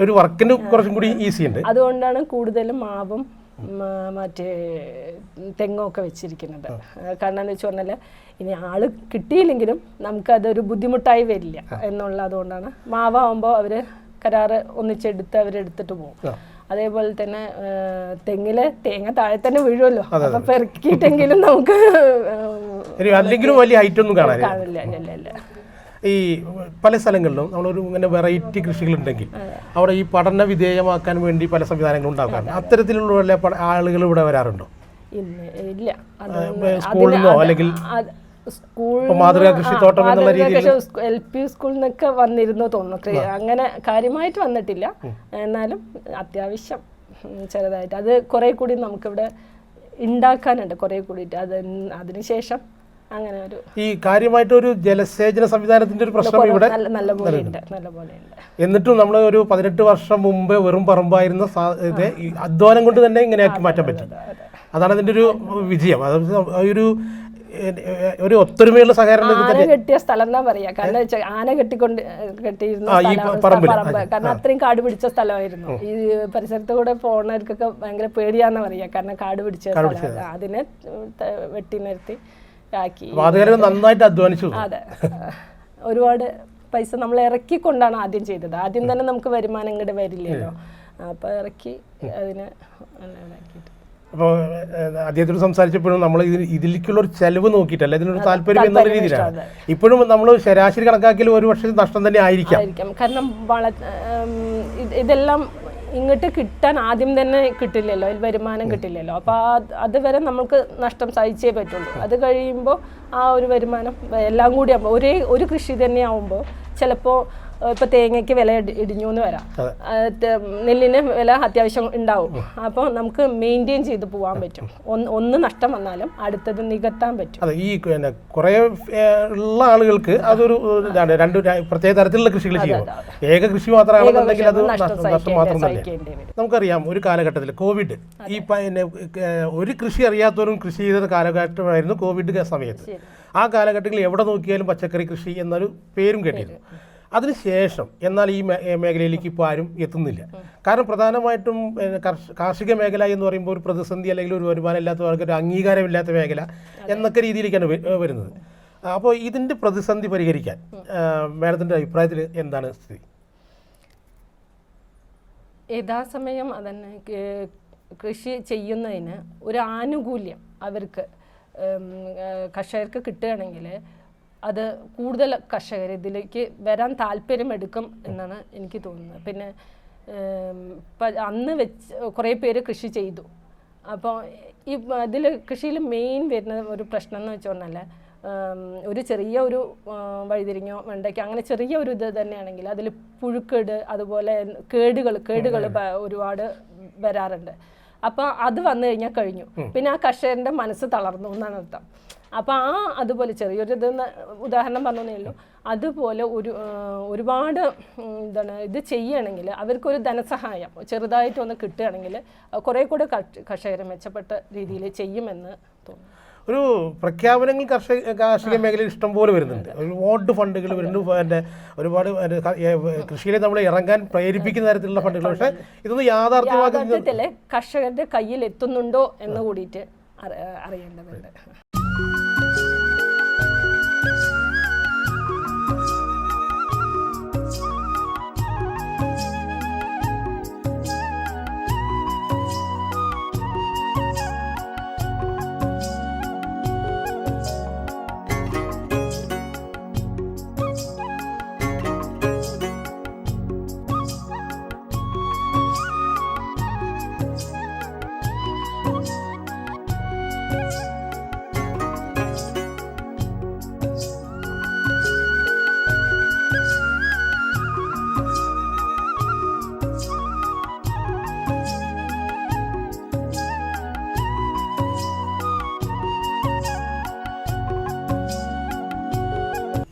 ഒരു വർക്കിന് കുറച്ചും കൂടി ഈസി ഉണ്ട്. അതുകൊണ്ടാണ് കൂടുതലും മാവും മറ്റേ തെങ്ങൊക്കെ വെച്ചിരിക്കുന്നത്. കാരണം എന്ന് വെച്ച് പറഞ്ഞാൽ ഇനി ആള് കിട്ടിയില്ലെങ്കിലും നമുക്കതൊരു ബുദ്ധിമുട്ടായി വരില്ല എന്നുള്ളതുകൊണ്ടാണ്. മാവാകുമ്പോൾ അവർ കരാറ് ഒന്നിച്ചെടുത്ത് അവരെടുത്തിട്ട് പോകും. അതേപോലെ തന്നെ തെങ്ങില് തേങ്ങ താഴെ തന്നെ വീഴുമല്ലോ. അപ്പൊ പെറുക്കിയിട്ടെങ്കിലും നമുക്ക് അല്ലെങ്കിലും വലിയ ഹൈറ്റ് ഒന്നും കാണില്ല. ഈ പല സ്ഥലങ്ങളിലും നമ്മളൊരു ഇങ്ങനെ വെറൈറ്റി കൃഷികളുണ്ടെങ്കിൽ അവിടെ ഈ പഠന വിധേയമാക്കാൻ വേണ്ടി പല സംവിധാനങ്ങളും ഉണ്ടാക്കാറുണ്ട്. അത്തരത്തിലുള്ള വല്ല ആളുകൾ ഇവിടെ വരാറുണ്ടോ? ഇല്ല. സ്കൂളിലോ അല്ലെങ്കിൽ മാതൃകാ കൃഷിത്തോട്ടം എന്നുള്ള രീതിയിൽ LP സ്കൂളിൽ നിന്നൊക്കെ വന്നിരുന്നു തോന്നുന്നു. അങ്ങനെ കാര്യമായിട്ട് വന്നിട്ടില്ല, എന്നാലും അത്യാവശ്യം ചെറുതായിട്ട് അത് കുറെ കൂടി നമുക്കിവിടെ ഉണ്ടാക്കാനുണ്ട് കുറെ കൂടിയിട്ട്. അതിനുശേഷം അങ്ങനെ ഒരു ഈ കാര്യമായിട്ടൊരു ജലസേചന സംവിധാനത്തിന്റെ ഒരു പ്രശ്നം ഇവിടെ നല്ലപോലെ ഉണ്ട്. എന്നിട്ടും നമ്മൾ ഒരു 18 വർഷം മുമ്പ് വെറും പറമ്പായിരുന്ന അധ്വാനം കൊണ്ട് തന്നെ ഇങ്ങനെയാക്കി മാറ്റാൻ പറ്റും. അതാണ് അതിന്റെ ഒരു വിജയം. ഒരു ഒത്തൊരുമയുള്ള സഹകരണം കെട്ടിയ സ്ഥലം എന്നാ പറയാ. കാരണം ആന കെട്ടിയിരുന്ന പറമ്പ്, കാരണം അത്രയും കാട് പിടിച്ച സ്ഥലമായിരുന്നു. ഈ പരിസരത്ത് കൂടെ പോണവർക്കൊക്കെ ഭയങ്കര പേടിയാന്ന് പറയാ, കാരണം കാട് പിടിച്ച സ്ഥലം. അതിനെ വെട്ടി നിർത്തി ആക്കി നന്നായിട്ട് അധ്വാനിച്ചു. അതെ, ഒരുപാട് പൈസ നമ്മൾ ഇറക്കിക്കൊണ്ടാണ് ആദ്യം ചെയ്തത്. ആദ്യം തന്നെ നമുക്ക് വരുമാനം ഇങ്ങോട്ട് വരില്ലല്ലോ, അപ്പൊ ഇറക്കി അതിനെ ഇതാക്കിയിട്ട്. അപ്പോൾ അദ്ദേഹത്തോട് സംസാരിച്ചപ്പോഴും നമ്മൾ ഇതിലേക്കുള്ള ഒരു ചെലവ് നോക്കിയിട്ടല്ല, ഇതിനൊരു താല്പര്യം എന്നുള്ള രീതിയിലാണ്. ഇപ്പോഴും നമ്മൾ ശരാശരി കണക്കാക്കിയാൽ ഒരു വർഷം നഷ്ടം തന്നെ ആയിരിക്കാം. കാരണം ഇതെല്ലാം ഇങ്ങോട്ട് കിട്ടാൻ ആദ്യം തന്നെ കിട്ടില്ലല്ലോ, വരുമാനം കിട്ടില്ലല്ലോ. അപ്പോൾ അതുവരെ നമുക്ക് നഷ്ടം സഹിച്ചേ പറ്റുള്ളൂ. അത് കഴിയുമ്പോൾ ആ ഒരു വരുമാനം എല്ലാം കൂടി ആകുമ്പോൾ ഒരു കൃഷി തന്നെ ആവുമ്പോൾ ചിലപ്പോൾ ഇപ്പോൾ തേങ്ങയ്ക്ക് വില ഇടിഞ്ഞു എന്ന് വരാം, നെല്ലിന് വില അത്യാവശ്യം ഉണ്ടാവും. അപ്പോൾ നമുക്ക് മെയിൻറ്റെയിൻ ചെയ്ത് പോകാൻ പറ്റും. ഒന്ന് നഷ്ടം വന്നാലും അടുത്തത് നികത്താൻ പറ്റും. അതെ, ഈ കുറേ ഉള്ള ആളുകൾക്ക് അതൊരു ഇതാണ്, രണ്ട് പ്രത്യേക തരത്തിലുള്ള കൃഷികൾ ചെയ്യും. ഏക കൃഷി മാത്രമാണെന്നുണ്ടെങ്കിൽ അത് നഷ്ടം മാത്രം തന്നെ. നമുക്കറിയാം ഒരു കാലഘട്ടത്തിൽ കോവിഡ്, ഈ ഒരു കൃഷി അറിയാത്തവരും കൃഷി ചെയ്ത കാലഘട്ടമായിരുന്നു കോവിഡ് സമയത്ത്. ആ കാലഘട്ടങ്ങളിൽ എവിടെ നോക്കിയാലും പച്ചക്കറി കൃഷി എന്നൊരു പേരും കേട്ടിരുന്നു. അതിനുശേഷം എന്നാൽ ഈ മേഖലയിലേക്ക് ഇപ്പോൾ ആരും എത്തുന്നില്ല. കാരണം പ്രധാനമായിട്ടും കാർഷിക മേഖല എന്ന് പറയുമ്പോൾ ഒരു പ്രതിസന്ധി അല്ലെങ്കിൽ ഒരു വരുമാനം ഇല്ലാത്തവർക്ക് ഒരു അംഗീകാരമില്ലാത്ത മേഖല എന്നൊക്കെ രീതിയിലേക്കാണ് വരുന്നത്. അപ്പോൾ ഇതിൻ്റെ പ്രതിസന്ധി പരിഹരിക്കാൻ മാഡത്തിൻ്റെ അഭിപ്രായത്തിൽ എന്താണ് സ്ഥിതി? യഥാസമയം അതന്നെ കൃഷി ചെയ്യുന്നതിന് ഒരു ആനുകൂല്യം അവർക്ക് കർഷകർക്ക് കിട്ടുകയാണെങ്കിൽ അത് കൂടുതൽ കർഷകർ ഇതിലേക്ക് വരാൻ താല്പര്യമെടുക്കും എന്നാണ് എനിക്ക് തോന്നുന്നത്. പിന്നെ അന്ന് കുറേ പേര് കൃഷി ചെയ്തു. അപ്പോൾ ഈ ഇതിൽ കൃഷിയിൽ മെയിൻ വരുന്ന ഒരു പ്രശ്നം എന്ന് വെച്ചുകൊണ്ടാൽ ഒരു ചെറിയ ഒരു വഴുതിരിങ്ങോ വെണ്ടയ്ക്കോ അങ്ങനെ ചെറിയ ഒരു ഇത് തന്നെയാണെങ്കിൽ അതിൽ പുഴുക്കേട്, അതുപോലെ കേടുകൾ ഒരുപാട് വരാറുണ്ട്. അപ്പോൾ അത് വന്നു കഴിഞ്ഞാൽ കഴിഞ്ഞു, പിന്നെ ആ കർഷകൻ്റെ മനസ്സ് തളർന്നു എന്നാണ് അർത്ഥം. അപ്പോൾ അതുപോലെ ചെറിയൊരു ഇതെന്ന് ഉദാഹരണം പറഞ്ഞതേ ഉള്ളൂ. അതുപോലെ ഒരുപാട് ഇത് ചെയ്യുകയാണെങ്കിൽ അവർക്കൊരു ധനസഹായം ചെറുതായിട്ടൊന്ന് കിട്ടുകയാണെങ്കിൽ കുറേ കൂടെ കർഷകരെ മെച്ചപ്പെട്ട രീതിയിൽ ചെയ്യുമെന്ന് തോന്നുന്നു. ഒരു പ്രഖ്യാപനങ്ങൾ കാർഷിക മേഖലയിൽ ഇഷ്ടം പോലെ വരുന്നുണ്ട്. ഒരുപാട് ഫണ്ടുകൾ വരുന്നുണ്ട്, ഒരുപാട് കൃഷിയിലെ നമ്മളെ ഇറങ്ങാൻ പ്രേരിപ്പിക്കുന്ന തരത്തിലുള്ള ഫണ്ടുകൾ. പക്ഷേ ഇതൊന്നും യാഥാർത്ഥ്യത്തിൽ കർഷകരുടെ കയ്യിൽ എത്തുന്നുണ്ടോ എന്ന് കൂടിയിട്ട് അറിയേണ്ടതുണ്ട്.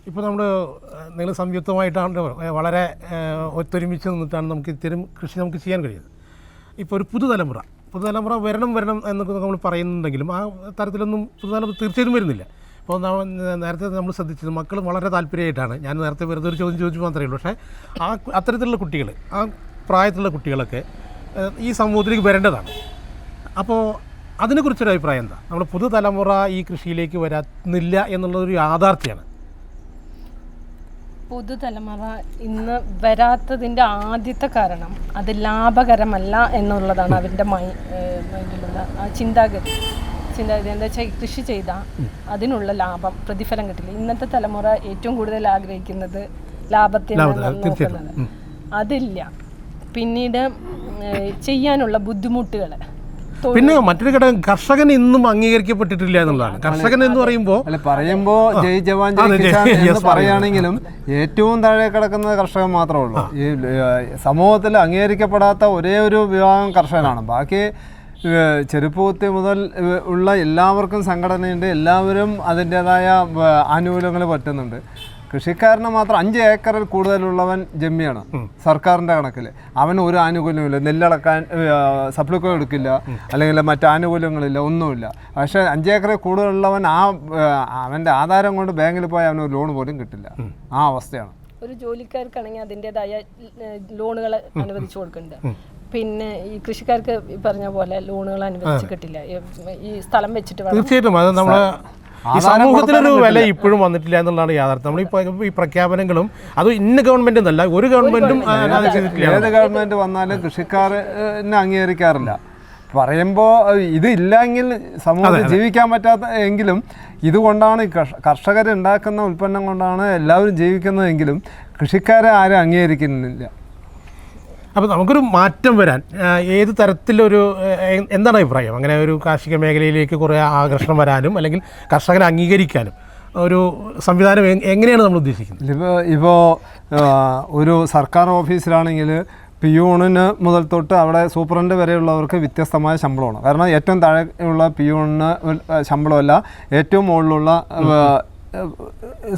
ഇപ്പോൾ നിങ്ങൾ സംയുക്തമായിട്ടാണ് വളരെ ഒത്തൊരുമിച്ച് നിന്നിട്ടാണ് നമുക്ക് ഇത്തരം കൃഷി നമുക്ക് ചെയ്യാൻ കഴിയുന്നത്. ഇപ്പോൾ ഒരു പുതുതലമുറ വരണം എന്നൊക്കെ നമ്മൾ പറയുന്നുണ്ടെങ്കിലും ആ തരത്തിലൊന്നും പുതുതലമുറ തീർച്ചയായും വരുന്നില്ല. ഇപ്പോൾ നേരത്തെ നമ്മൾ ശ്രദ്ധിച്ചത് മക്കൾ വളരെ താല്പര്യമായിട്ടാണ്, ഞാൻ നേരത്തെ വെറുതെ ഒരു ചോദ്യം ചോദിച്ചു മാത്രമേ ഉള്ളൂ, പക്ഷേ അത്തരത്തിലുള്ള കുട്ടികൾ, ആ പ്രായത്തിലുള്ള കുട്ടികളൊക്കെ ഈ സമൂഹത്തിലേക്ക് വരേണ്ടതാണ്. അപ്പോൾ അതിനെക്കുറിച്ചൊരു അഭിപ്രായം എന്താ? നമ്മൾ പുതുതലമുറ ഈ കൃഷിയിലേക്ക് വരുന്നില്ല എന്നുള്ളതൊരു യാഥാർത്ഥ്യമാണ്. പുതുതലമുറ ഇന്ന് വരാത്തതിൻ്റെ ആദ്യത്തെ കാരണം അത് ലാഭകരമല്ല എന്നുള്ളതാണ് അവരുടെ മൈൻഡിലുള്ള ആ ചിന്താഗതി എന്താ വെച്ചാൽ കൃഷി ചെയ്താൽ അതിനുള്ള ലാഭം പ്രതിഫലം കിട്ടില്ല. ഇന്നത്തെ തലമുറ ഏറ്റവും കൂടുതൽ ആഗ്രഹിക്കുന്നത് ലാഭത്തിനാണ് നോക്കുന്നത്. അതില്ല. പിന്നീട് ചെയ്യാനുള്ള ബുദ്ധിമുട്ടുകൾ. പിന്നെ മറ്റൊരു ഘടകം കർഷകൻ ഇന്നും അംഗീകരിക്കപ്പെട്ടിട്ടില്ല എന്നുള്ളതാണ്. കർഷകൻ എന്ന് പറയുമ്പോൾ ജയ് ജവാൻ ജയ് കിസാൻ എന്ന് പറയുകയാണെങ്കിലും ഏറ്റവും താഴെ കിടക്കുന്നത് കർഷകൻ മാത്രമേ ഉള്ളൂ. ഈ സമൂഹത്തിൽ അംഗീകരിക്കപ്പെടാത്ത ഒരേ ഒരു വിഭാഗം കർഷകനാണ്. ബാക്കി ചെരുപ്പ് കുത്തി മുതൽ ഉള്ള എല്ലാവർക്കും സംഘടനയുണ്ട്, എല്ലാവരും അതിൻ്റേതായ ആനുകൂല്യങ്ങൾ പറ്റുന്നുണ്ട്. കൃഷിക്കാരന് മാത്രം 5 ഏക്കറിൽ കൂടുതലുള്ളവൻ ജമ്മിയാണ് സർക്കാരിൻ്റെ കണക്കിൽ. അവന് ഒരു ആനുകൂല്യമില്ല, നെല്ലടക്കാൻ സപ്ലിക്കോ എടുക്കില്ല, അല്ലെങ്കിൽ മറ്റ് ആനുകൂല്യങ്ങളില്ല, ഒന്നുമില്ല. പക്ഷേ 5 ഏക്കറിൽ കൂടുതലുള്ളവൻ അവൻ്റെ ആധാരം കൊണ്ട് ബാങ്കിൽ പോയി അവന് ലോൺ പോലും കിട്ടില്ല. ആ അവസ്ഥയാണ്. ഒരു ജോലിക്കാർക്കാണെങ്കിൽ അതിൻ്റെതായ ലോണുകൾ അനുവദിച്ചു കൊടുക്കുന്നുണ്ട്. പിന്നെ ഈ കൃഷിക്കാർക്ക് പറഞ്ഞ പോലെ ലോണുകൾ അനുവദിച്ച് കിട്ടില്ല. ഈ സ്ഥലം വെച്ചിട്ട് തീർച്ചയായിട്ടും അത് നമ്മൾ ഈ സമൂഹത്തിലൊരു വില ഇപ്പോഴും വന്നിട്ടില്ല എന്നുള്ളതാണ് യാഥാർത്ഥ്യം. നമ്മളിപ്പോൾ ഈ പ്രഖ്യാപനങ്ങളും അത് ഇന്ന ഗവൺമെന്റ് എന്നല്ല, ഒരു ഗവൺമെന്റും ഏത് ഗവൺമെന്റ് വന്നാലും കൃഷിക്കാരനെ അംഗീകരിക്കാറില്ല. പറയുമ്പോൾ ഇതില്ലെങ്കിൽ സമൂഹത്തിൽ ജീവിക്കാൻ പറ്റാത്ത എങ്കിലും ഇതുകൊണ്ടാണ് കർഷകരുണ്ടാക്കുന്ന ഉൽപ്പന്നം കൊണ്ടാണ് എല്ലാവരും ജീവിക്കുന്നതെങ്കിലും കൃഷിക്കാരെ ആരും അംഗീകരിക്കുന്നില്ല. അപ്പോൾ നമുക്കൊരു മാറ്റം വരാൻ ഏത് തരത്തിലൊരു എന്താണ് അഭിപ്രായം? അങ്ങനെ ഒരു കാർഷിക മേഖലയിലേക്ക് കുറേ ആകർഷണം വരാനും അല്ലെങ്കിൽ കർഷകനെ അംഗീകരിക്കാനും ഒരു സംവിധാനം എങ്ങനെയാണ് നമ്മൾ ഉദ്ദേശിക്കുന്നത്? ഇപ്പോൾ ഒരു സർക്കാർ ഓഫീസിലാണെങ്കിൽ പിയൂണിന് മുതൽ തൊട്ട് അവിടെ സൂപ്രണ്ട് വരെയുള്ളവർക്ക് വ്യത്യസ്തമായ ശമ്പളമാണ്. കാരണം ഏറ്റവും താഴെയുള്ള പിയൂണിന് ശമ്പളമല്ല ഏറ്റവും മുകളിലുള്ള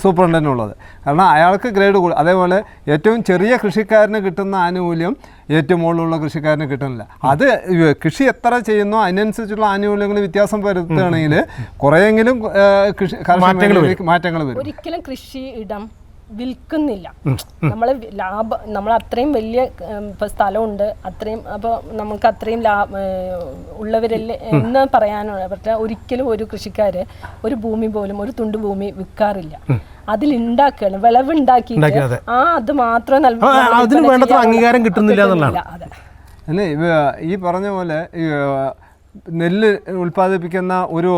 സൂപ്രണ്ടിനുള്ളത്. കാരണം അയാൾക്ക് ഗ്രേഡ് കൂടും. അതേപോലെ ഏറ്റവും ചെറിയ കൃഷിക്കാരന് കിട്ടുന്ന ആനുകൂല്യം ഏറ്റവും മുകളിലുള്ള കൃഷിക്കാരന് കിട്ടുന്നില്ല. അത് കൃഷി എത്ര ചെയ്യുന്നോ അതിനനുസരിച്ചുള്ള ആനുകൂല്യങ്ങൾ വ്യത്യാസം വരുത്തുകയാണെങ്കിൽ കുറേയെങ്കിലും മാറ്റങ്ങൾ വരും. ഒരിക്കലും കൃഷി ഇടം വിൽക്കുന്നില്ല. നമ്മൾ അത്രയും വലിയ സ്ഥലമുണ്ട്, അത്രയും അപ്പോൾ നമുക്ക് അത്രയും ഉള്ളവരല്ലേ എന്ന് പറയാനാണ്. പക്ഷേ ഒരിക്കലും ഒരു കൃഷിക്കാർ ഒരു ഭൂമി പോലും ഒരു തുണ്ട് ഭൂമി വിൽക്കാറില്ല. അതിലുണ്ടാക്കുകയാണ്, വിളവുണ്ടാക്കിയിട്ട് അത് മാത്രം അംഗീകാരം കിട്ടുന്നില്ല എന്നുള്ളതാണ്. അല്ലേ ഈ പറഞ്ഞ പോലെ നെല്ല് ഉൽപ്പാദിപ്പിക്കുന്ന ഒരു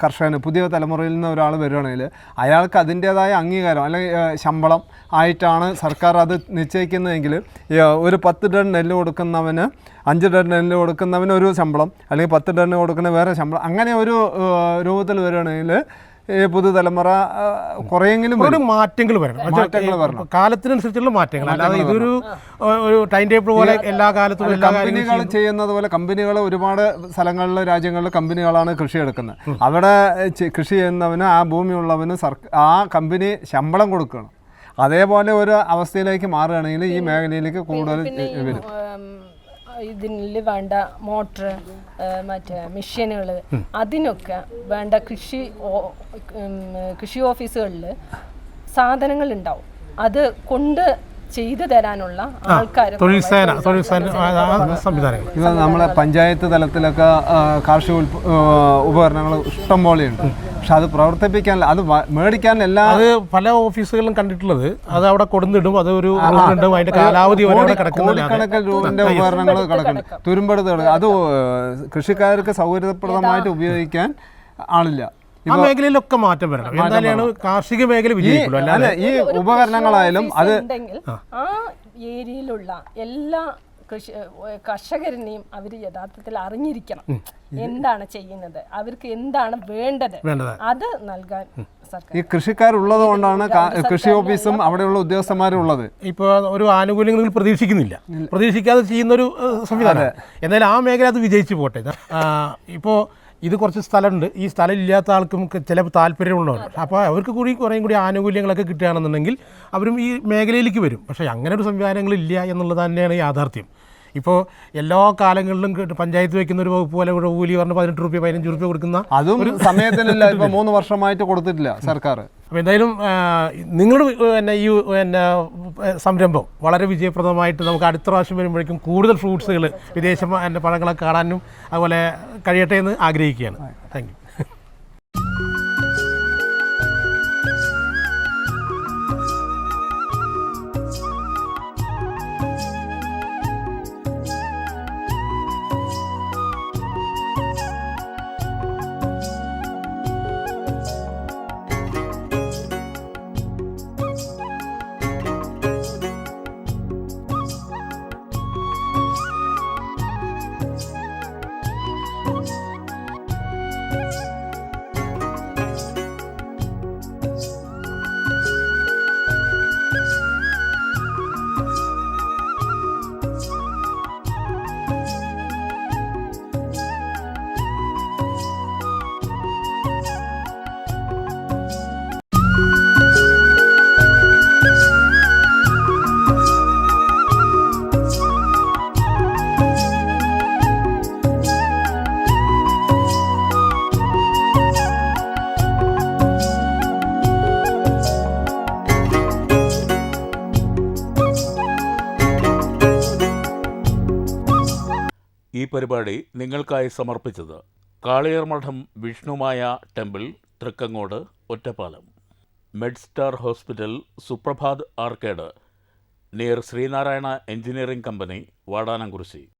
കർഷകന് പുതിയ തലമുറയിൽ നിന്ന് ഒരാൾ വരികയാണെങ്കിൽ അയാൾക്ക് അതിൻ്റേതായ അംഗീകാരം അല്ലെങ്കിൽ ശമ്പളം ആയിട്ടാണ് സർക്കാർ അത് നിശ്ചയിക്കുന്നതെങ്കിൽ ഒരു 10 ടൺ നെല്ല് കൊടുക്കുന്നവന് 5 ടൺ നെല്ല് കൊടുക്കുന്നവന് ഒരു ശമ്പളം, അല്ലെങ്കിൽ 10 ടൺ കൊടുക്കുന്ന വേറെ ശമ്പളം, അങ്ങനെ ഒരു രൂപത്തിൽ വരികയാണെങ്കിൽ ഈ പുതുതലമുറ കുറേയെങ്കിലും മാറ്റങ്ങൾ വരണം. കാലത്തിനനുസരിച്ചുള്ള മാറ്റങ്ങൾ, അല്ലാതെ ഇതൊരു ടൈം ടേബിൾ പോലെ എല്ലാ കാലത്തും കമ്പനികൾ ചെയ്യുന്നത് പോലെ. കമ്പനികൾ ഒരുപാട് സ്ഥലങ്ങളിൽ രാജ്യങ്ങളിൽ കമ്പനികളാണ് കൃഷി എടുക്കുന്നത്. അവിടെ കൃഷി ചെയ്യുന്നവന് ആ ഭൂമിയുള്ളവന് ആ കമ്പനി ശമ്പളം കൊടുക്കണം. അതേപോലെ ഒരു അവസ്ഥയിലേക്ക് മാറുകയാണെങ്കിൽ ഈ മേഖലയിലേക്ക് കൂടുതൽ വരും. ഇതിന് വേണ്ട മോട്ടർ, മറ്റേ മെഷീനുകൾ, അതിനൊക്കെ വേണ്ട കൃഷി ഓഫീസുകളിൽ സാധനങ്ങൾ ഉണ്ടാവും. അത് കൊണ്ട് ചെയ്തു തരാനുള്ള ആൾക്കാർ, സംവിധാനങ്ങൾ. ഇത് നമ്മളെ പഞ്ചായത്ത് തലത്തിലൊക്കെ കാർഷിക ഉപകരണങ്ങൾ ഇഷ്ടം പോലെയുണ്ട്. പക്ഷെ അത് പ്രവർത്തിപ്പിക്കാനില്ല, അത് മേടിക്കാൻ എല്ലാം. അത് പല ഓഫീസുകളിലും കണ്ടിട്ടുള്ളത് അത് അവിടെ കൊടുത്തിടും, അത് ഒരു അതിന്റെ കാലാവധി കോടിക്കണക്കിന് രൂപന്റെ ഉപകരണങ്ങൾ കിടക്കുന്നു, തുരുമ്പെടുത്ത്. അത് കൃഷിക്കാർക്ക് സൗകര്യപ്രദമായിട്ട് ഉപയോഗിക്കാൻ ആളില്ല. ആ മേഖലയിലൊക്കെ മാറ്റം വരണം. എന്തായാലും കാർഷിക മേഖല വിജയിക്കുള്ളൂ. അല്ലാതെ ഈ ഉപകരണങ്ങളായാലും അത് ആ ഏരിയയിലുള്ള എല്ലാ കർഷകരെയും അവർ യഥാർത്ഥത്തിൽ അറിഞ്ഞിരിക്കണം എന്താണ് ചെയ്യുന്നത്, അവർക്ക് എന്താണ് വേണ്ടത്, അത് നൽകാൻ ഈ കൃഷിക്കാരുള്ളത് കൊണ്ടാണ് കൃഷി ഓഫീസും അവിടെയുള്ള ഉദ്യോഗസ്ഥന്മാരും ഉള്ളത്. ഇപ്പോൾ ഒരു ആനുകൂല്യങ്ങൾ പ്രതീക്ഷിക്കാതെ ചെയ്യുന്നൊരു സംവിധാനം. എന്നാലും ആ മേഖല അത് വിജയിച്ചു പോട്ടെ. ഇപ്പോൾ ഇത് കുറച്ച് സ്ഥലമുണ്ട്, ഈ സ്ഥലം ഇല്ലാത്ത ആൾക്കും ചില താല്പര്യമുള്ളവർ, അപ്പോൾ അവർക്ക് കുറേയും കൂടി ആനുകൂല്യങ്ങളൊക്കെ കിട്ടുകയാണെന്നുണ്ടെങ്കിൽ അവരും ഈ മേഖലയിലേക്ക് വരും. പക്ഷേ അങ്ങനെ ഒരു സംവിധാനങ്ങളില്ല എന്നുള്ളത് തന്നെയാണ് യാഥാർത്ഥ്യം. ഇപ്പോൾ എല്ലാ കാലങ്ങളിലും പഞ്ചായത്ത് വയ്ക്കുന്ന ഒരു വകുപ്പ് പോലെ കൂലി പറഞ്ഞ് 18 രൂപ 15 രൂപ കൊടുക്കുന്ന അതും സമയത്തിനില്ല. ഇപ്പോൾ 3 വർഷമായിട്ട് കൊടുത്തിട്ടില്ല സർക്കാർ. അപ്പോൾ എന്തായാലും നിങ്ങളുടെ ഈ സംരംഭം വളരെ വിജയപ്രദമായിട്ട് നമുക്ക് അടുത്ത പ്രാവശ്യം വരുമ്പോഴേക്കും കൂടുതൽ ഫ്രൂട്ട്സുകൾ, വിദേശ പഴങ്ങളൊക്കെ കാണാനും അതുപോലെ കഴിയട്ടെ എന്ന് ആഗ്രഹിക്കുകയാണ്. Thank you. പരിപാടി നിങ്ങൾക്കായി സമർപ്പിച്ചത് Kaliyar Madom Vishnumaya temple, Thrikkangode, Ottapalam. Medstar hospital, Suprabhat arcade, near Sreenarayana engineering company, Vadanamkurissi.